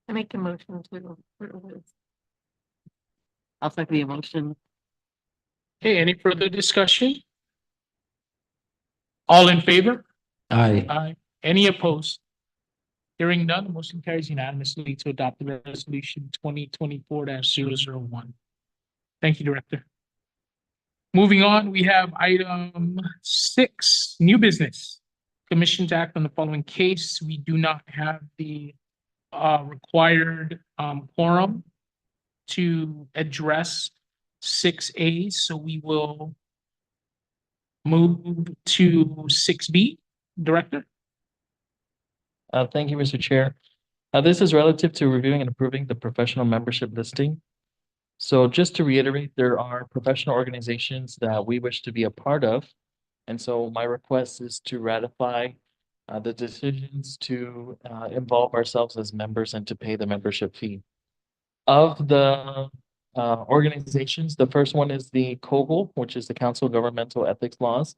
I make a motion to approve this. I'll second the emotion. Okay, any further discussion? All in favor? Aye. Aye. Any opposed? Hearing none, the motion carries unanimously to adopt the resolution 2024-001. Thank you, Director. Moving on, we have item 6, new business. Commission to act on the following case. We do not have the required quorum to address 6A, so we will move to 6B. Director? Thank you, Mr. Chair. This is relative to reviewing and approving the professional membership listing. So just to reiterate, there are professional organizations that we wish to be a part of. And so my request is to ratify the decisions to involve ourselves as members and to pay the membership fee. Of the organizations, the first one is the COGL, which is the Council of Governmental Ethics Laws.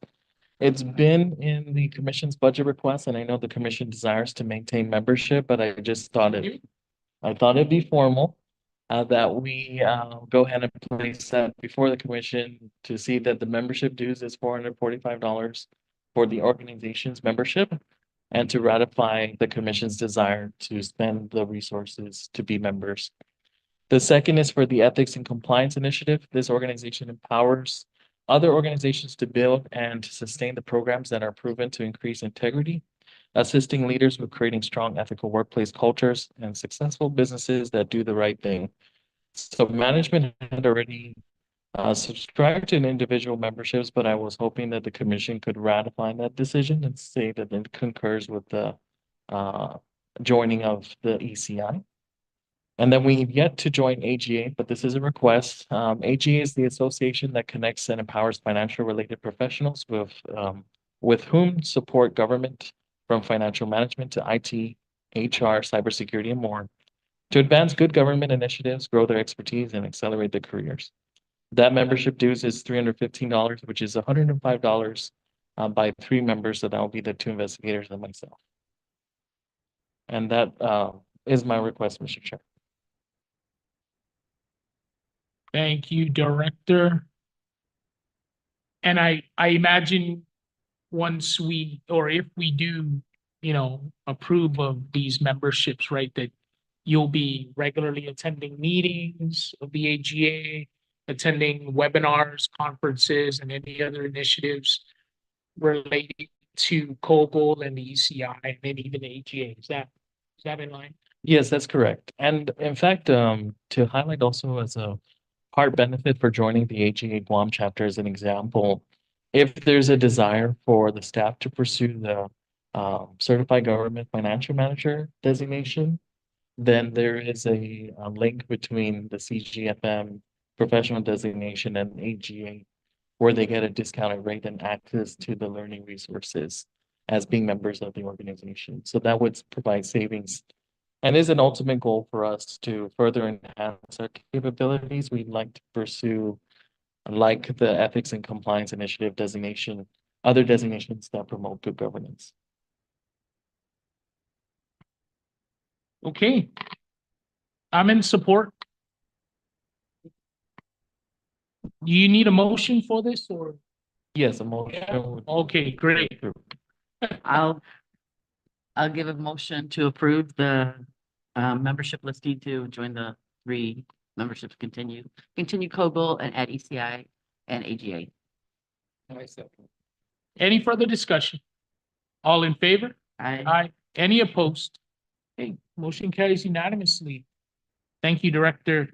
It's been in the commission's budget request, and I know the commission desires to maintain membership, but I just thought it'd be formal that we go ahead and place that before the commission to see that the membership dues is $445 for the organization's membership, and to ratify the commission's desire to spend the resources to be members. The second is for the Ethics and Compliance Initiative. This organization empowers other organizations to build and to sustain the programs that are proven to increase integrity, assisting leaders with creating strong ethical workplace cultures and successful businesses that do the right thing. So management had already subscribed to individual memberships, but I was hoping that the commission could ratify that decision and say that it concurs with the joining of the ECI. And then we've yet to join AGA, but this is a request. AGA is the association that connects and empowers financial related professionals with whom support government from financial management to IT, HR, cybersecurity, and more to advance good government initiatives, grow their expertise, and accelerate their careers. That membership dues is $315, which is $105 by 3 members. So that will be the 2 investigators and myself. And that is my request, Mr. Chair. Thank you, Director. And I imagine once we, or if we do, approve of these memberships, right, that you'll be regularly attending meetings of the AGA, attending webinars, conferences, and any other initiatives related to COGL and the ECI and then even AGA. Is that in line? Yes, that's correct. And in fact, to highlight also as a part benefit for joining the AGA Guam chapter as an example, if there's a desire for the staff to pursue the Certified Government Financial Manager designation, then there is a link between the CGFM professional designation, and AGA, where they get a discounted rate and access to the learning resources as being members of the organization. So that would provide savings and is an ultimate goal for us to further enhance our capabilities. We'd like to pursue, like the Ethics and Compliance Initiative designation, other designations that promote good governance. Okay. I'm in support. Do you need a motion for this or? Yes, a motion. would- Okay, great. I'll give a motion to approve the membership listing to join the 3 memberships continue COBOL and add ECI and AGA. Any further discussion? All in favor? Aye. Any opposed? Okay, motion carries unanimously. Thank you, Director.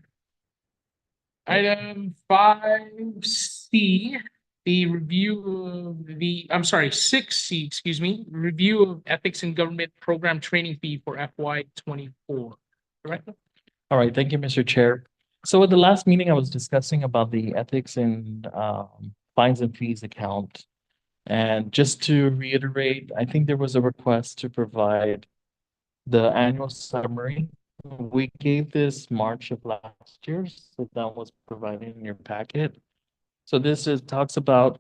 Item 5C, the review of the, I'm sorry, 6C, excuse me, review of ethics and government program training fee for FY 24. Director? All right, thank you, Mr. Chair. So at the last meeting, I was discussing about the ethics and fines and fees account. And just to reiterate, I think there was a request to provide the annual summary. We gave this March of last year, so that was provided in your packet. So this is talks about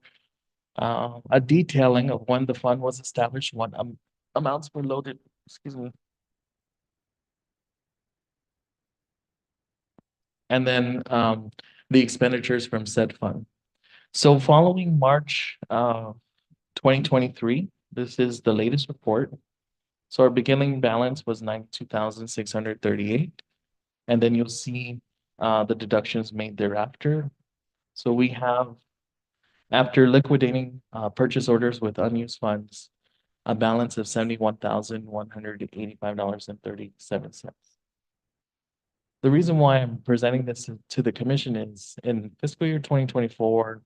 a detailing of when the fund was established, what amounts were loaded, excuse me. And then the expenditures from said fund. So following March 2023, this is the latest report. So our beginning balance was 92,638. And then you'll see the deductions made thereafter. So we have, after liquidating purchase orders with unused funds, a balance of $71,185.37. The reason why I'm presenting this to the commission is in fiscal year 2024,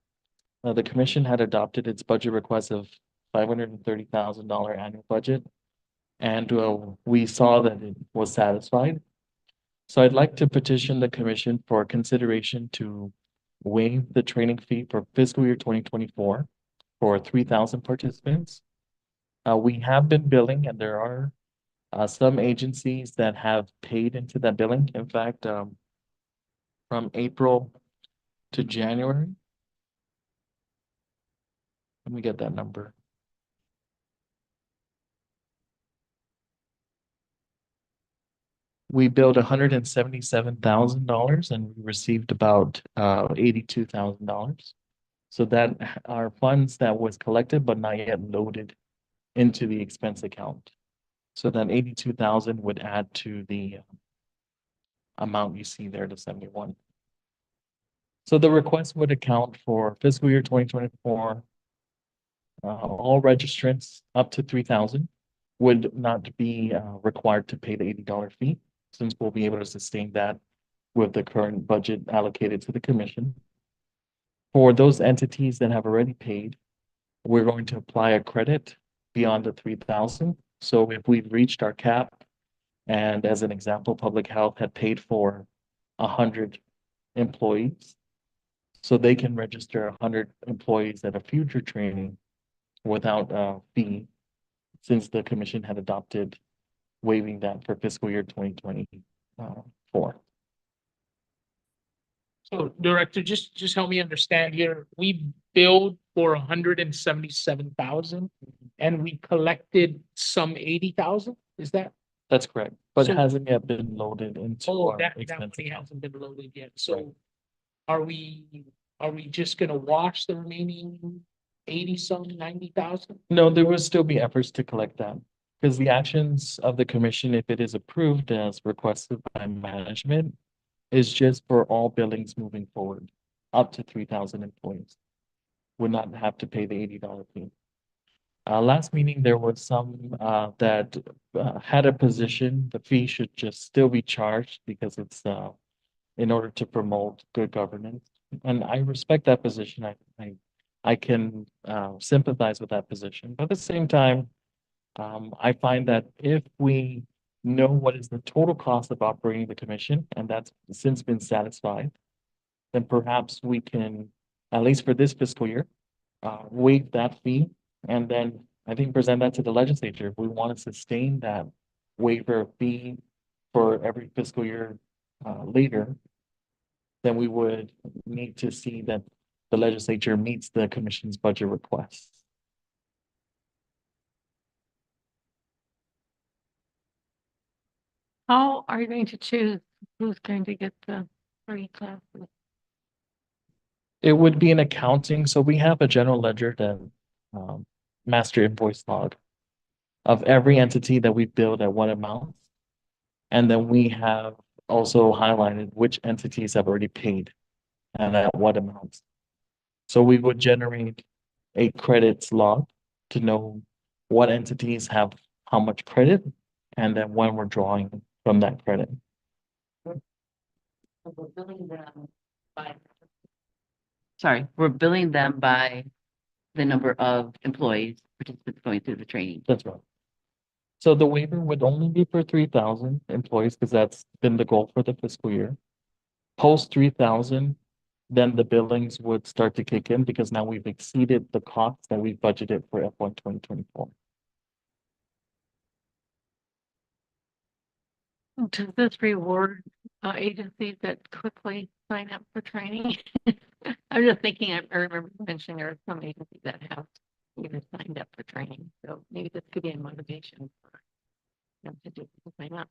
the commission had adopted its budget request of $530,000 annual budget. And we saw that it was satisfied. So I'd like to petition the commission for consideration to waive the training fee for fiscal year 2024 for 3,000 participants. We have been billing and there are some agencies that have paid into that billing. In fact, from April to January. Let me get that number. We billed $177,000 and we received about $82,000. So that are funds that was collected but not yet loaded into the expense account. So that 82,000 would add to the amount you see there, the 71. So the request would account for fiscal year 2024. All registrants up to 3,000 would not be required to pay the $80 fee, since we'll be able to sustain that with the current budget allocated to the commission. For those entities that have already paid, we're going to apply a credit beyond the 3,000. So if we've reached our cap, and as an example, public health had paid for 100 employees, so they can register 100 employees at a future training without a fee, since the commission had adopted waiving that for fiscal year 2024. So Director, just help me understand here. We billed for 177,000 and we collected some 80,000. Is that? That's correct, but So- it hasn't yet been loaded into our That expense money account. hasn't been loaded yet. Right. So are we just gonna wash the remaining 80 some 90,000? No, there will still be efforts to collect that, because the actions of the commission, if it is approved as requested by management, is just for all billings moving forward, up to 3,000 employees. Would not have to pay the $80 fee. Last meeting, there was some that had a position, the fee should just still be charged because it's in order to promote good governance. And I respect that position. I can sympathize with that position, but at the same time, I find that if we know what is the total cost of operating the commission, and that's since been satisfied, then perhaps we can, at least for this fiscal year, waive that fee. And then I think present that to the legislature. If we want to sustain that waiver fee for every fiscal year later, then we would need to see that the legislature meets the commission's budget requests. How are you going to choose who's going to get the free classes? It would be an accounting, so we have a general ledger that master invoice log of every entity that we billed at what amount. And then we have also highlighted which entities have already paid and at what amounts. So we would generate a credits log to know what entities have how much credit and then when we're drawing from that credit. We're billing them by. Sorry, we're billing them by the number of employees, participants going through the training. That's right. So the waiver would only be for 3,000 employees because that's been the goal for the fiscal year. Post 3,000, then the billings would start to kick in because now we've exceeded the costs that we budgeted for FY 2024. Does this reward agencies that quickly sign up for training? I'm just thinking, I remember you mentioning there are some agencies that have even signed up for training, so maybe this could be a motivation for them to do sign up.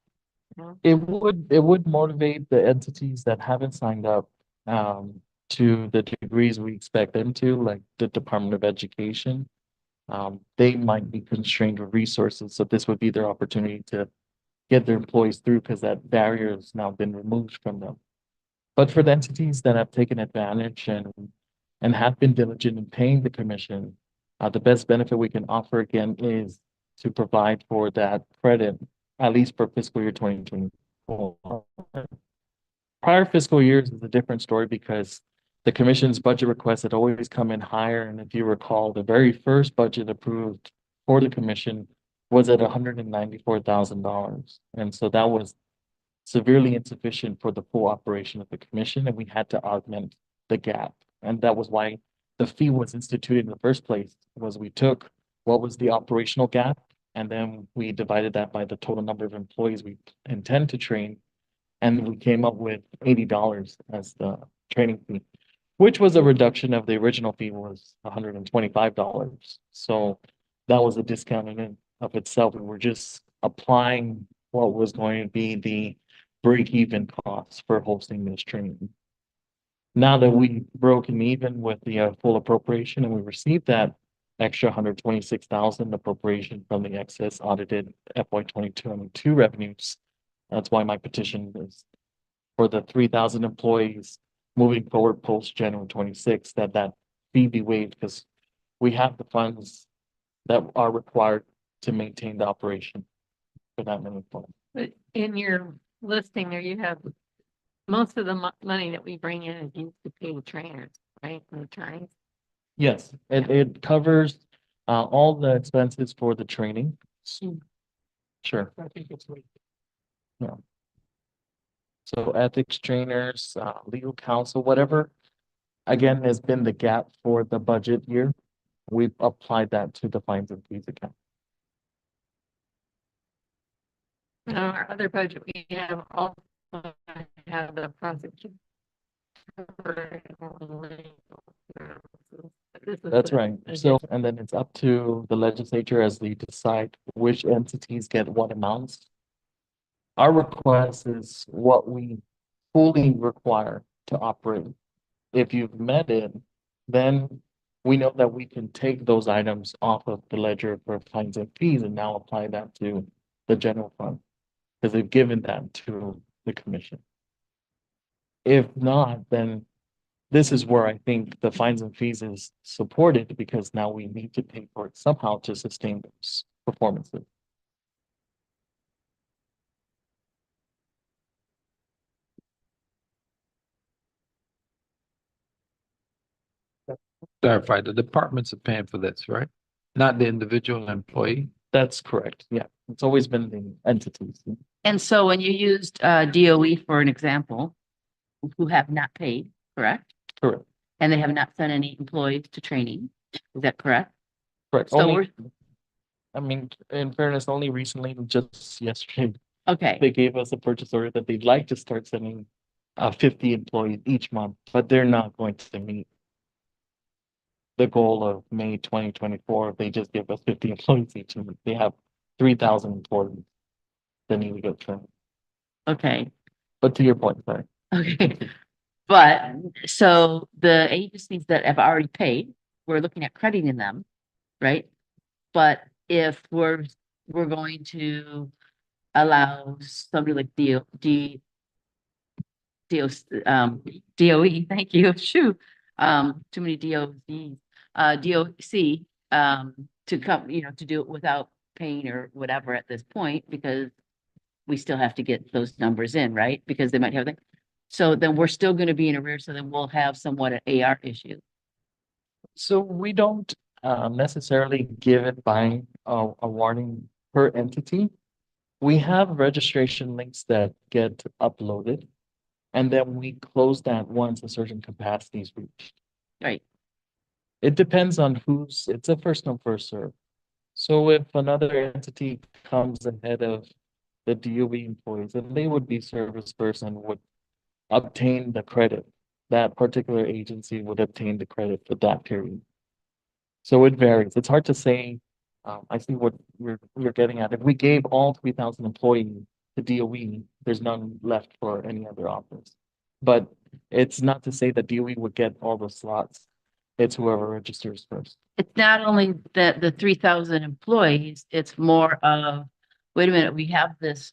You know? It would motivate the entities that haven't signed up to the degrees we expect them to, like the Department of Education. They might be constrained with resources, so this would be their opportunity to get their employees through because that barrier has now been removed from them. But for the entities that have taken advantage and have been diligent in paying the commission, the best benefit we can offer again is to provide for that credit, at least for fiscal year 2024. Prior fiscal years is a different story because the commission's budget requests had always come in higher. And if you recall, the very first budget approved for the commission was at $194,000. And so that was severely insufficient for the full operation of the commission, and we had to augment the gap. And that was why the fee was instituted in the first place, was we took what was the operational gap, and then we divided that by the total number of employees we intend to train. And we came up with $80 as the training fee, which was a reduction of the original fee was $125. So that was a discount in and of itself. We were just applying what was going to be the break-even costs for hosting this training. Now that we've broken even with the full appropriation and we received that extra 126,000 appropriation from the excess audited FY 2022 revenues, that's why my petition is for the 3,000 employees moving forward post January 26, that fee be waived because we have the funds that are required to maintain the operation for that many employees. But in your listing there, you have most of the money that we bring in is used to pay the trainers, right, and attorneys. Yes, it covers all the expenses for the training. Sure. I think it's like, So ethics trainers, legal counsel, whatever, again, has been the gap for the budget year. We've applied that to the fines and fees account. Our other budget, we have also have the prosecutor. That's right. So, and then it's up to the legislature as they decide which entities get what amounts. Our request is what we fully require to operate. If you've met it, then we know that we can take those items off of the ledger for fines and fees and now apply that to the general fund because they've given that to the commission. If not, then this is where I think the fines and fees is supported because now we need to pay for it somehow to sustain those performances. Clarify, the departments are paying for this, right? Not the individual employee. That's correct. Yeah, it's always been the entities. And so when you used DOE for an example, who have not paid, correct? Correct, And they have not sent any employees to training. Is that correct? correct. So Only, we're, I mean, in fairness, only recently, just yesterday, okay, they gave us a purchase order that they'd like to start sending 50 employees each month, but they're not going to meet the goal of May 2024. If they just give us 50 employees each month. They have 3,000 employees that need to get trained. okay, But to your point, sorry. okay. But, so the agencies that have already paid, we're looking at crediting them, right? But if we're going to allow somebody like DOE, thank you, shoo, too many DOCs, DOC, to come, to do it without paying or whatever at this point, because we still have to get those numbers in, right? Because they might have that. So then we're still gonna be in arrears, so then we'll have somewhat an AR issue. So we don't necessarily give it by a warning per entity. We have registration links that get uploaded. And then we close that once a certain capacity is reached. Right. It depends on it's a first come, first serve. So if another entity comes ahead of the DOE employees, then they would be service person, would obtain the credit. That particular agency would obtain the credit for that period. So it varies. It's hard to say. I see what you're getting at. If we gave all 3,000 employees to DOE, there's none left for any other office. But it's not to say that DOE would get all the slots. It's whoever registers first. It's not only that the 3,000 employees, it's more of, wait a minute, we have this,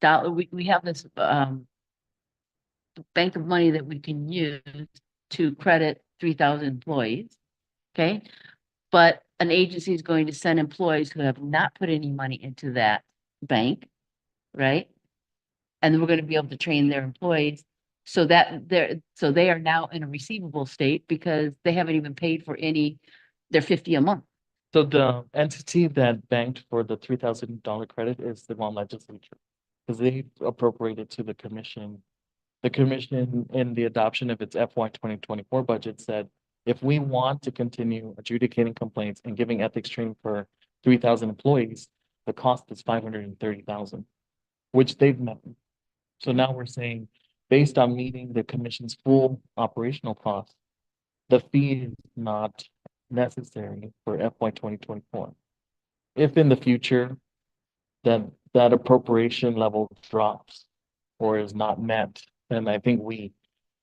dollar, we have this, bank of money that we can use to credit 3,000 employees. Okay, but an agency is going to send employees who have not put any money into that bank, right? And then we're going to be able to train their employees so that they are now in a receivable state because they haven't even paid for their 50 a month. So the entity that banked for the $3,000 credit is the Guam legislature. Because they appropriated to the commission. The commission in the adoption of its FY 2024 budget said, if we want to continue adjudicating complaints and giving ethics training for 3,000 employees, the cost is 530,000, which they've met. So now we're saying, based on meeting the commission's full operational cost, the fee is not necessary for FY 2024. If in the future that appropriation level drops or is not met, then I think we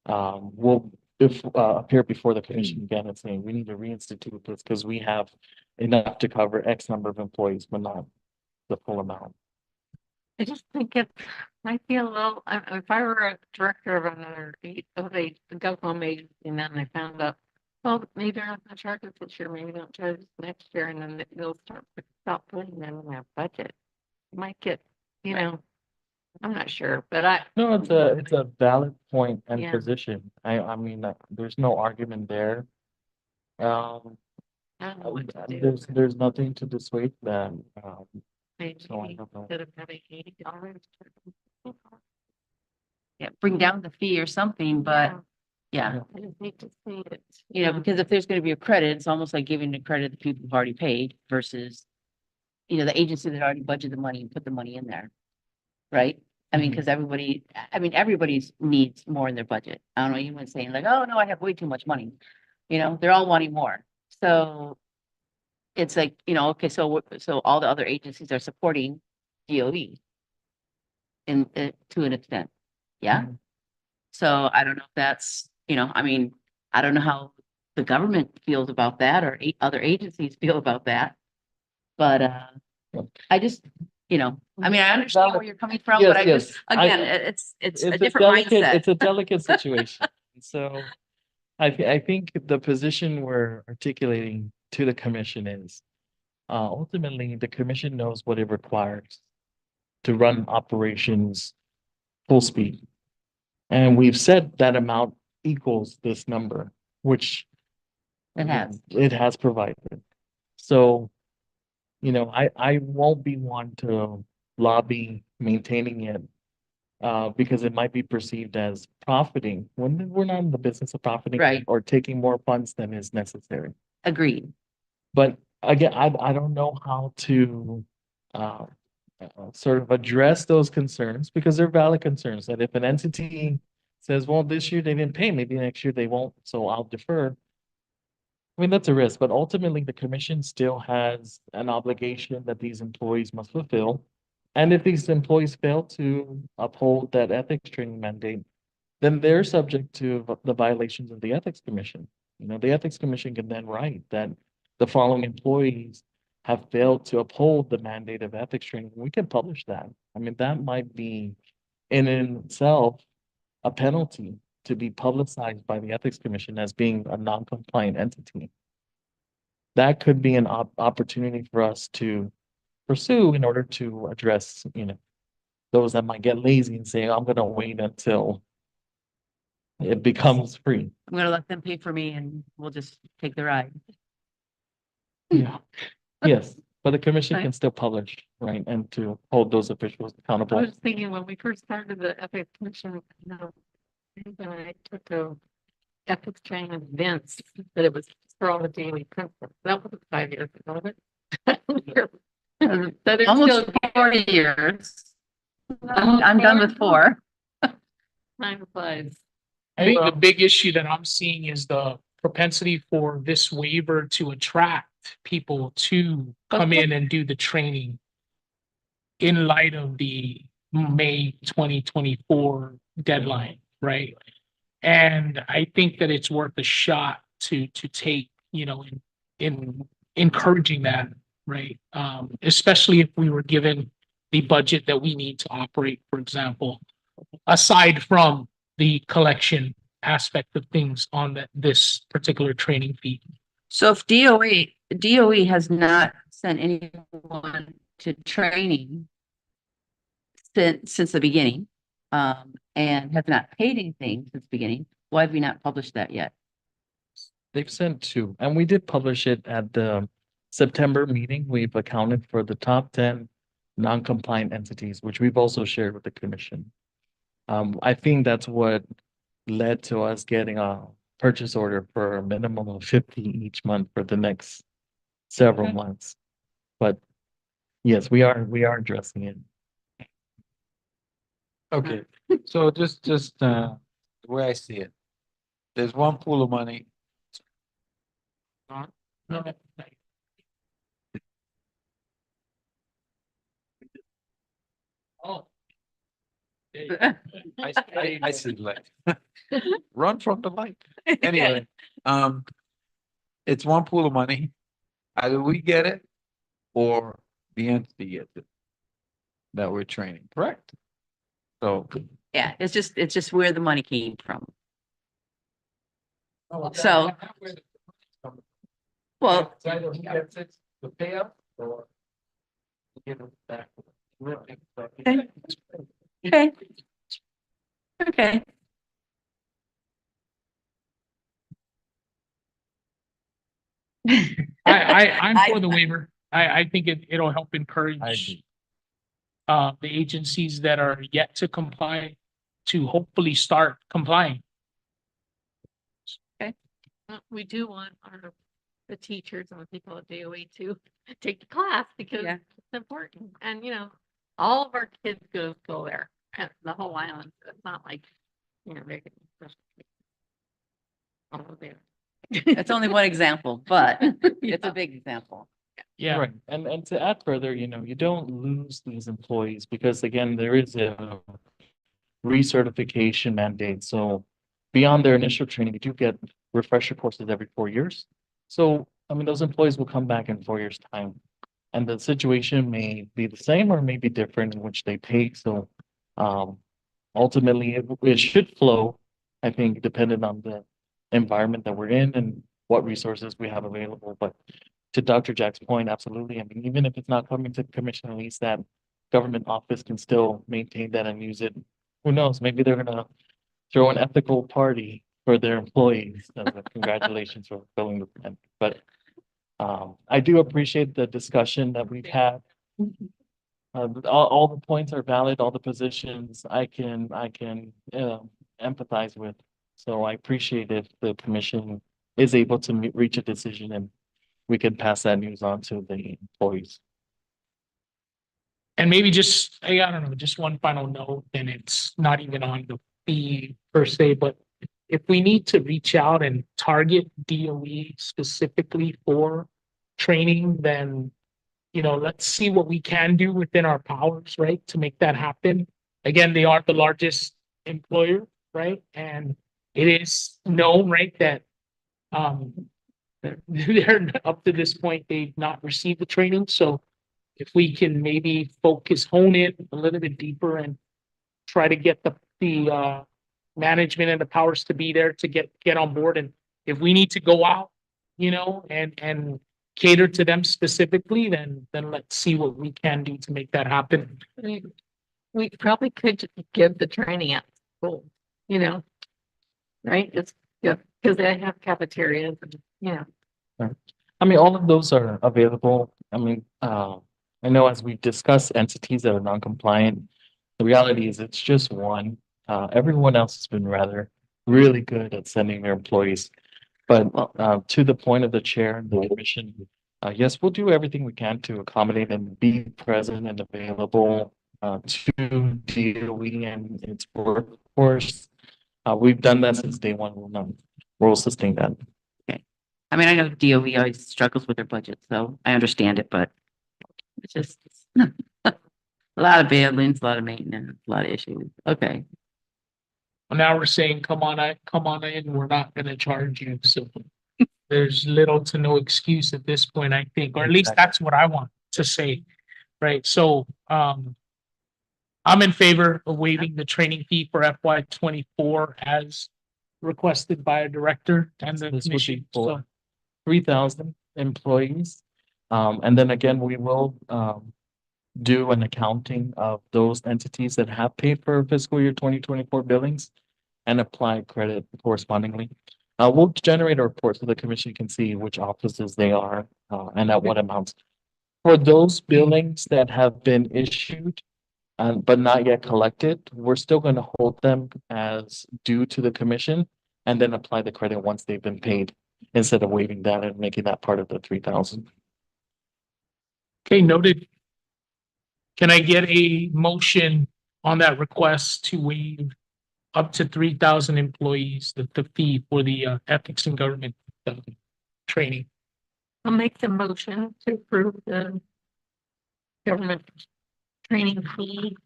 will appear before the commission again and saying we need to reinstitute this because we have enough to cover X number of employees, but not the full amount. I just think it might be a little, if I were a director of another, of a government agency, and then I found out, well, maybe they're not gonna charge us this year, maybe don't charge us next year, and then they'll stop putting them in their budget. You might get, I'm not sure, but No, it's a valid point and Yeah. position. I mean, there's no argument there. Um, I don't know what to do. there's nothing to dissuade them. Maybe So I don't know. instead of having $80. Yeah, bring down the fee or something, but yeah, I just hate to see it. because if there's gonna be a credit, it's almost like giving the credit to people who've already paid versus, the agency that already budgeted the money and put the money in there. Right? I mean, Mhm. because everybody's needs more in their budget. I don't know, anyone saying like, oh, no, I have way too much money. They're all wanting more. So it's like, okay, so all the other agencies are supporting DOE to an extent. Yeah. Mhm. So I don't know if that's, I don't know how the government feels about that or other agencies feel about that. But I just, I understand where you're coming from, but I Yes, just, yes. again, it's a different mindset. It's a delicate situation. So I think the position we're articulating to the commission is ultimately the commission knows what it requires to run operations full speed. And we've said that amount equals this number, which It has. it has provided. So, I won't be one to lobby maintaining it because it might be perceived as profiting when we're not in the business of profiting. Right. Or taking more funds than is necessary. Agreed. But again, I don't know how to uh, sort of address those concerns because they're valid concerns that if an entity says, well, this year they didn't pay, maybe next year they won't, so I'll defer. I mean, that's a risk, but ultimately the commission still has an obligation that these employees must fulfill. And if these employees fail to uphold that ethics training mandate, then they're subject to the violations of the Ethics Commission. You know, the Ethics Commission can then write that the following employees have failed to uphold the mandate of ethics training. We can publish that. I mean, that might be in itself a penalty to be publicized by the Ethics Commission as being a non-compliant entity. That could be an opportunity for us to pursue in order to address, you know, those that might get lazy and say, I'm gonna wait until it becomes free. I'm gonna let them pay for me and we'll just take the ride. Yeah. Yes, but the commission Right. can still publish, right, and to hold those officials I accountable. was thinking when we first started the ethics commission, you know, I think when I took the ethics training with Vince, that it was for all the daily principles. That was 5 years ago, was it? So there's Almost still 40 years. I'm done with 4. time flies. I think the Well- big issue that I'm seeing is the propensity for this waiver to attract people to come in and do the training in light of the May 2024 deadline, right? And I think that it's worth a shot to take, you know, in encouraging that, right? Especially if we were given the budget that we need to operate, for example, aside from the collection aspect of things on this particular training fee. So if DOE has not sent anyone to training since the beginning, and have not paid anything since the beginning, why have we not published that yet? They've sent 2, and we did publish it at the September meeting. We've accounted for the top 10 non-compliant entities, which we've also shared with the commission. I think that's what led to us getting a purchase order for a minimum of 50 each month for the next several Okay. months. But yes, we are addressing it. Okay, so just, the way I see it, there's one pool of money. No, oh. I see the light. Run from the light. Anyway, it's one pool of money. Either we get it or the entity gets it that we're training, correct? So, Yeah, it's just where the money came from. So- Well, It's either he gets it, the payout, or we give it back. Okay. okay. Okay. I'm I- for the waiver. I think it'll help I encourage agree. the agencies that are yet to comply to hopefully start complying. We do want the teachers and the people at DOE to take the class because Yeah. it's important. And, you know, all of our kids go there, and the whole island. It's not like, you know, they can. All there. It's only one example, but it's a big example. Yeah, Right, and to add further, you know, you don't lose these employees because again, there is a recertification mandate, so beyond their initial training, you do get refresher courses every 4 years. So, I mean, those employees will come back in 4 years' time. And the situation may be the same or may be different in which they pay, so ultimately it should flow, I think, depending on the environment that we're in and what resources we have available, but to Dr. Jack's point, absolutely. I mean, even if it's not coming to the commission, at least that government office can still maintain that and use it. Who knows? Maybe they're gonna throw an ethical party for their employees. as a Congratulations for filling the tent. But I do appreciate the discussion that we've had. all the points are valid, all the positions I can empathize with. So I appreciate if the commission is able to reach a decision and we can pass that news on to the employees. And maybe just, I don't know, just one final note, and it's not even on the fee per se, but if we need to reach out and target DOE specifically for training, then, let's see what we can do within our powers, right, to make that happen. Again, they are the largest employer, right? And it is known, right, that they're up to this point, they've not received the training. So if we can maybe hone it a little bit deeper and try to get the management and the powers to be there to get on board. And if we need to go out, and cater to them specifically, then let's see what we can do to make that happen. We probably could just give the training at school, right? It's, yeah, because they have cafeterias and, I mean, all of those are available. I mean, I know as we discuss entities that are non-compliant, the reality is it's just one. Everyone else has been really good at sending their employees. But to the point of the chair, the commission, yes, we'll do everything we can to accommodate and be present and available to DOE and its workforce. We've done that since day one. We'll sustain that. I mean, I know DOE always struggles with their budget, so I understand it, but it's just a lot of buildings, a lot of maintenance, a lot of issues. Okay. Well, now we're saying, come on in, we're not gonna charge you, so there's little to no excuse at this point, I think, or at least that's what I want to say, right? So, I'm in favor of waiving the training fee for FY 24 as requested by a director and the This would be commission, for so. 3,000 employees. And then again, we will do an accounting of those entities that have paid for fiscal year 2024 billings and apply credit correspondingly. We'll generate a report so the commission can see which offices they are and at what amounts. For those billings that have been issued but not yet collected, we're still going to hold them as due to the commission and then apply the credit once they've been paid instead of waiving that and making that part of the 3,000. Okay, noted. Can I get a motion on that request to waive up to 3,000 employees, the fee for the ethics and government training I'll make the motion to approve the government training fee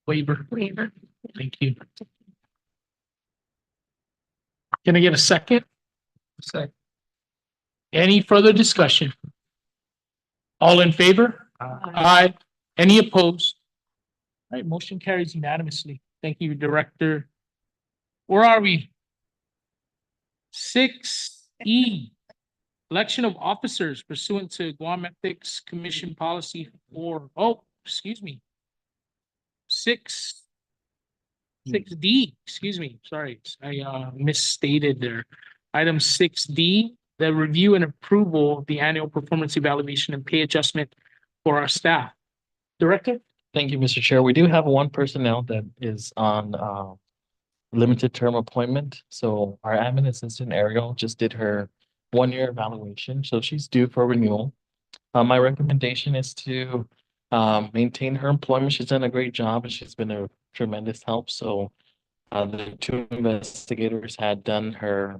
waiver? waiver. Thank you. Can I get a second? Second. Any further discussion? All in favor? Aye. Any opposed? All right, motion carries unanimously. Thank you, Director. Where are we? 6E, election of officers pursuant to Guam Ethics Commission Policy 4. Oh, excuse me. 6D, excuse me, sorry, I misstated there. Item 6D, the review and approval of the annual performance evaluation and pay adjustment for our staff. Director? Thank you, Mr. Chair. We do have one personnel that is on limited term appointment. So our admin assistant Ariel just did her 1-year evaluation, so she's due for renewal. My recommendation is to maintain her employment. She's done a great job and she's been a tremendous help. So the 2 investigators had done her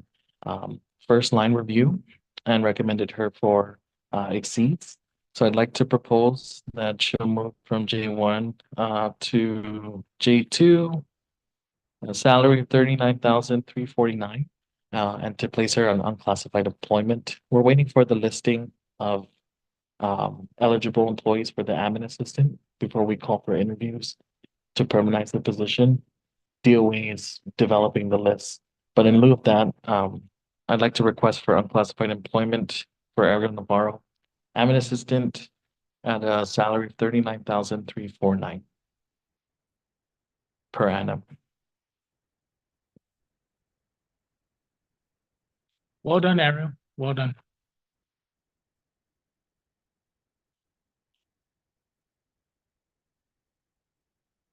first line review and recommended her for exceeds. So I'd like to propose that she'll move from J1 to J2, a salary of 39,349, and to place her on unclassified employment. We're waiting for the listing of eligible employees for the admin assistant before we call for interviews to permanentize the position. DOE is developing the list, but in lieu of that, I'd like to request for unclassified employment for Ariel Navarro, admin assistant at a salary of 39,349 per annum. Well done, Ariel. Well done.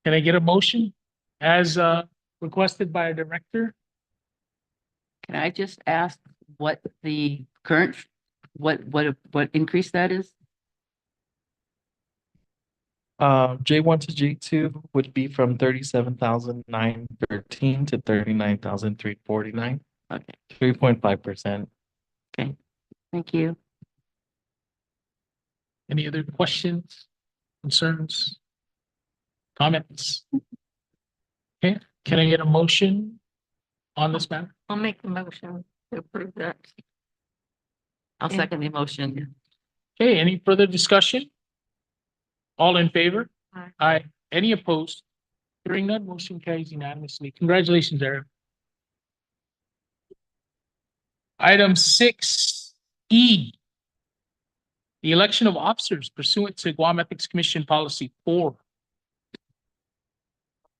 Can I get a motion as requested by a director? Can I just ask what the current, what increase that is? J1 to J2 would be from 37,913 to 39,349, Okay, 3.5%. thank you. Any other questions, concerns, comments? Okay, can I get a motion on this matter? I'll make the motion to approve that. I'll Yeah. second the motion. Okay, any further discussion? All in favor? Aye. Aye. Any opposed? Hearing none, motion carries unanimously. Congratulations, Eric. Item 6E. The election of officers pursuant to Guam Ethics Commission Policy 4.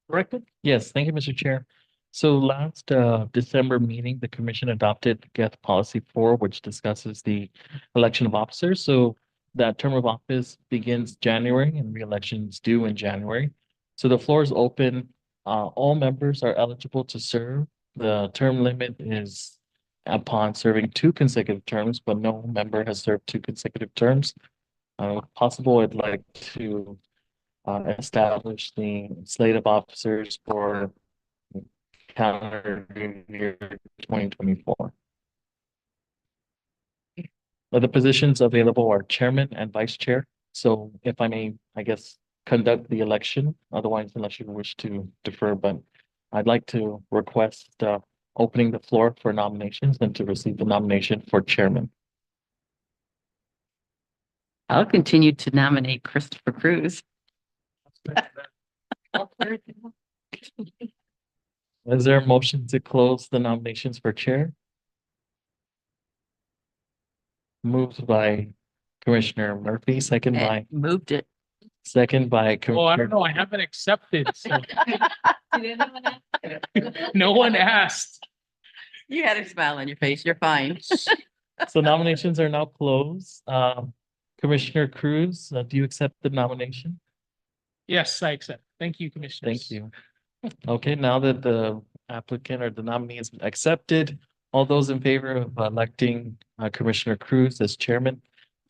Director? Yes, thank you, Mr. Chair. So last December meeting, the commission adopted GET Policy 4, which discusses the election of officers. So that term of office begins January and re-election is due in January. So the floor is open. All members are eligible to serve. The term limit is upon serving 2 consecutive terms, but no member has served 2 consecutive terms. If possible, I'd like to establish the slate of officers for calendar year 2024. The positions available are chairman and vice chair. So if I may, I guess, conduct the election, otherwise unless you wish to defer, but I'd like to request opening the floor for nominations and to receive the nomination for chairman. I'll continue to nominate Christopher Cruz. Is there a motion to close the nominations for chair? Moved by Commissioner Murphy, second by Moved it. Oh, I don't know. I haven't accepted, so no one asked. You had a smile on your face. You're fine. So nominations are now closed. Commissioner Cruz, do you accept the nomination? Yes, I accept. Thank you, Commissioners. Thank you. Okay, now that the applicant or the nominee is accepted, all those in favor of electing Commissioner Cruz as chairman,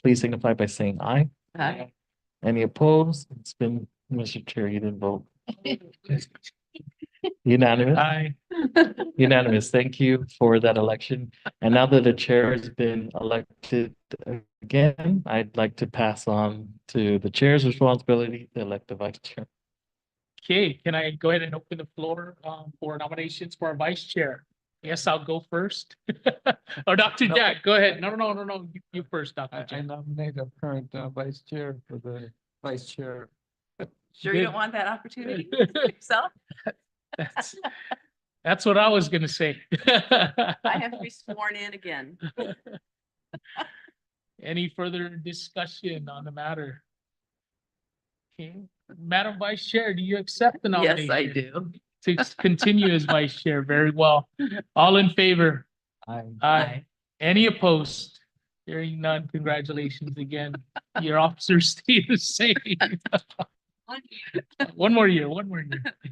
please signify by saying aye. Aye. Any opposed? It's been, Mr. Chair, you didn't vote. Unanimous? Aye. Unanimous. Thank you for that election. And now that the chair has been elected again, I'd like to pass on to the chair's responsibility to elect the vice chair. Okay, can I go ahead and open the floor for nominations for our vice chair? Yes, I'll go first. Or Dr. No. Jack, go ahead. No. You first, Dr. I Jack. nominate our current vice chair for the vice chair. Sure, you don't want that opportunity yourself? That's that's what I was gonna say. I have to be sworn in again. Any further discussion on the matter? Okay, Madam Vice Chair, do you accept the nomination? Yes, I do. To continue as Vice Chair, very well. All in favor? I Aye. Any opposed? Hearing none, congratulations again. Your officers stay the same. One more year.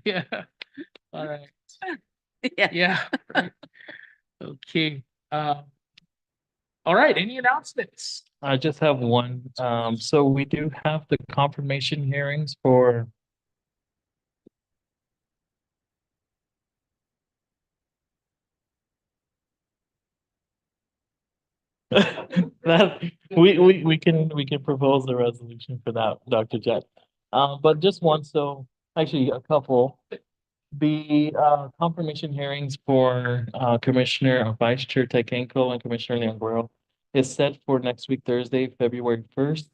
Yeah. All right. Yeah. Yeah. Right. Okay. All right. Any announcements? I just have one. So we do have the confirmation hearings for that we can propose a resolution for that, Dr. Jack. But just one, so actually a couple. The confirmation hearings for Commissioner or Vice Chair Tekenko and Commissioner Leonguero is set for next week, Thursday, February 1st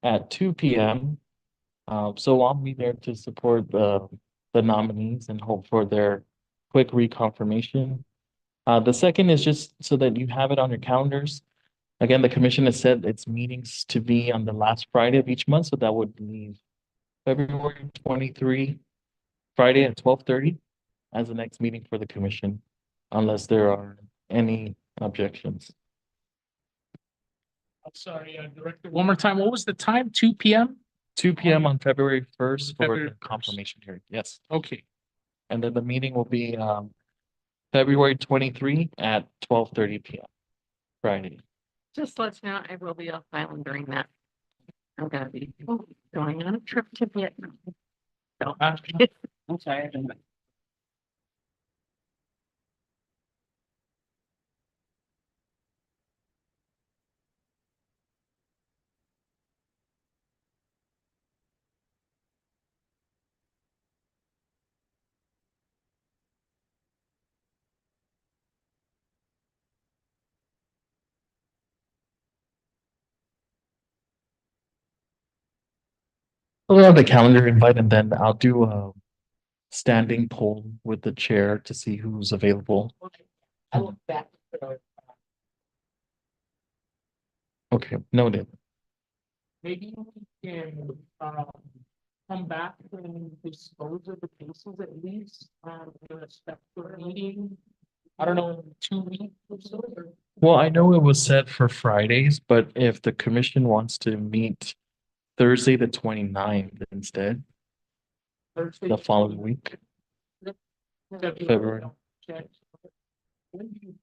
at 2 p.m. So I'll be there to support the nominees and hope for their quick reconfirmation. The second is just so that you have it on your calendars. Again, the commission has set its meetings to be on the last Friday of each month, so that would leave February 23, Friday at 12:30 as the next meeting for the commission, unless there are any objections. I'm sorry, Director. One more time. What was the time? 2 p.m.? 2 p.m. on February 1st for February the 1st. confirmation hearing. Yes. Okay, And then the meeting will be February 23 at 12:30 p.m. Friday. Just let you know, I will be off island during that. I'm gonna be going on a trip to Vietnam. So, uh, I'm sorry. I didn't- I'll have the calendar invite and then I'll do a standing poll with the chair to see who's available. I look back. Okay, noted. Maybe we can, come back and dispose of the cases at least, in respect for meeting. I don't know, 2 weeks or so, or Well, I know it was set for Fridays, but if the commission wants to meet Thursday, the 29th instead, Thursday. the following week. February. Okay. When do you-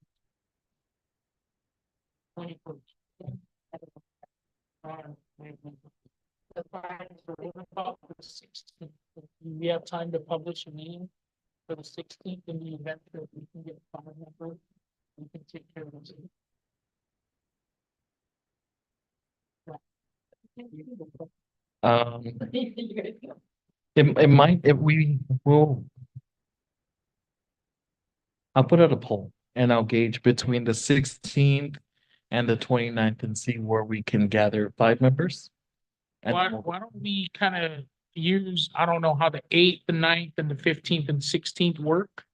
21st. The Friday, so what about the 16th? Do we have time to publish a meeting for the 16th in the event that we can get 5 members? We can take care of this. It might, if we will. I'll put out a poll and I'll gauge between the 16th and the 29th and see where we can gather 5 members. And Why, we'll- why don't we kind of use, I don't know how the 8th, the 9th, and the 15th and 16th work?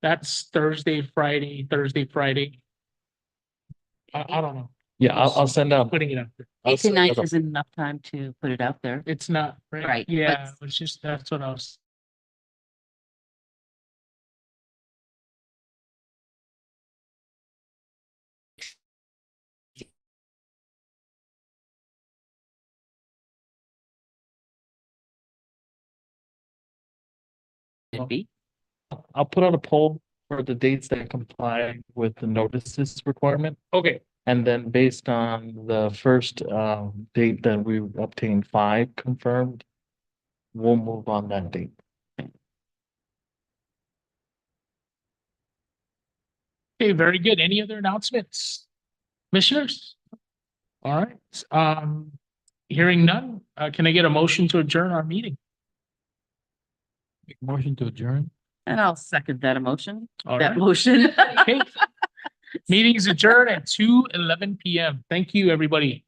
That's Thursday, Friday, Thursday, Friday. I don't know. Yeah, I'll send out. Putting it out there. I'll 8th to send out 9th a- isn't enough time to put it out there. It's not, right? Right, Yeah, but- it's just, that's what I was. It'd be. I'll put out a poll for the dates that comply with the notices requirement. Okay, And then based on the first date that we obtained 5 confirmed, we'll move on that date. okay, very good. Any other announcements? Commissioners? All right, hearing none, can I get a motion to adjourn our meeting? Motion to adjourn. And I'll second that emotion, All that right, motion. okay. Meeting's adjourned at 2:11 PM. Thank you, everybody.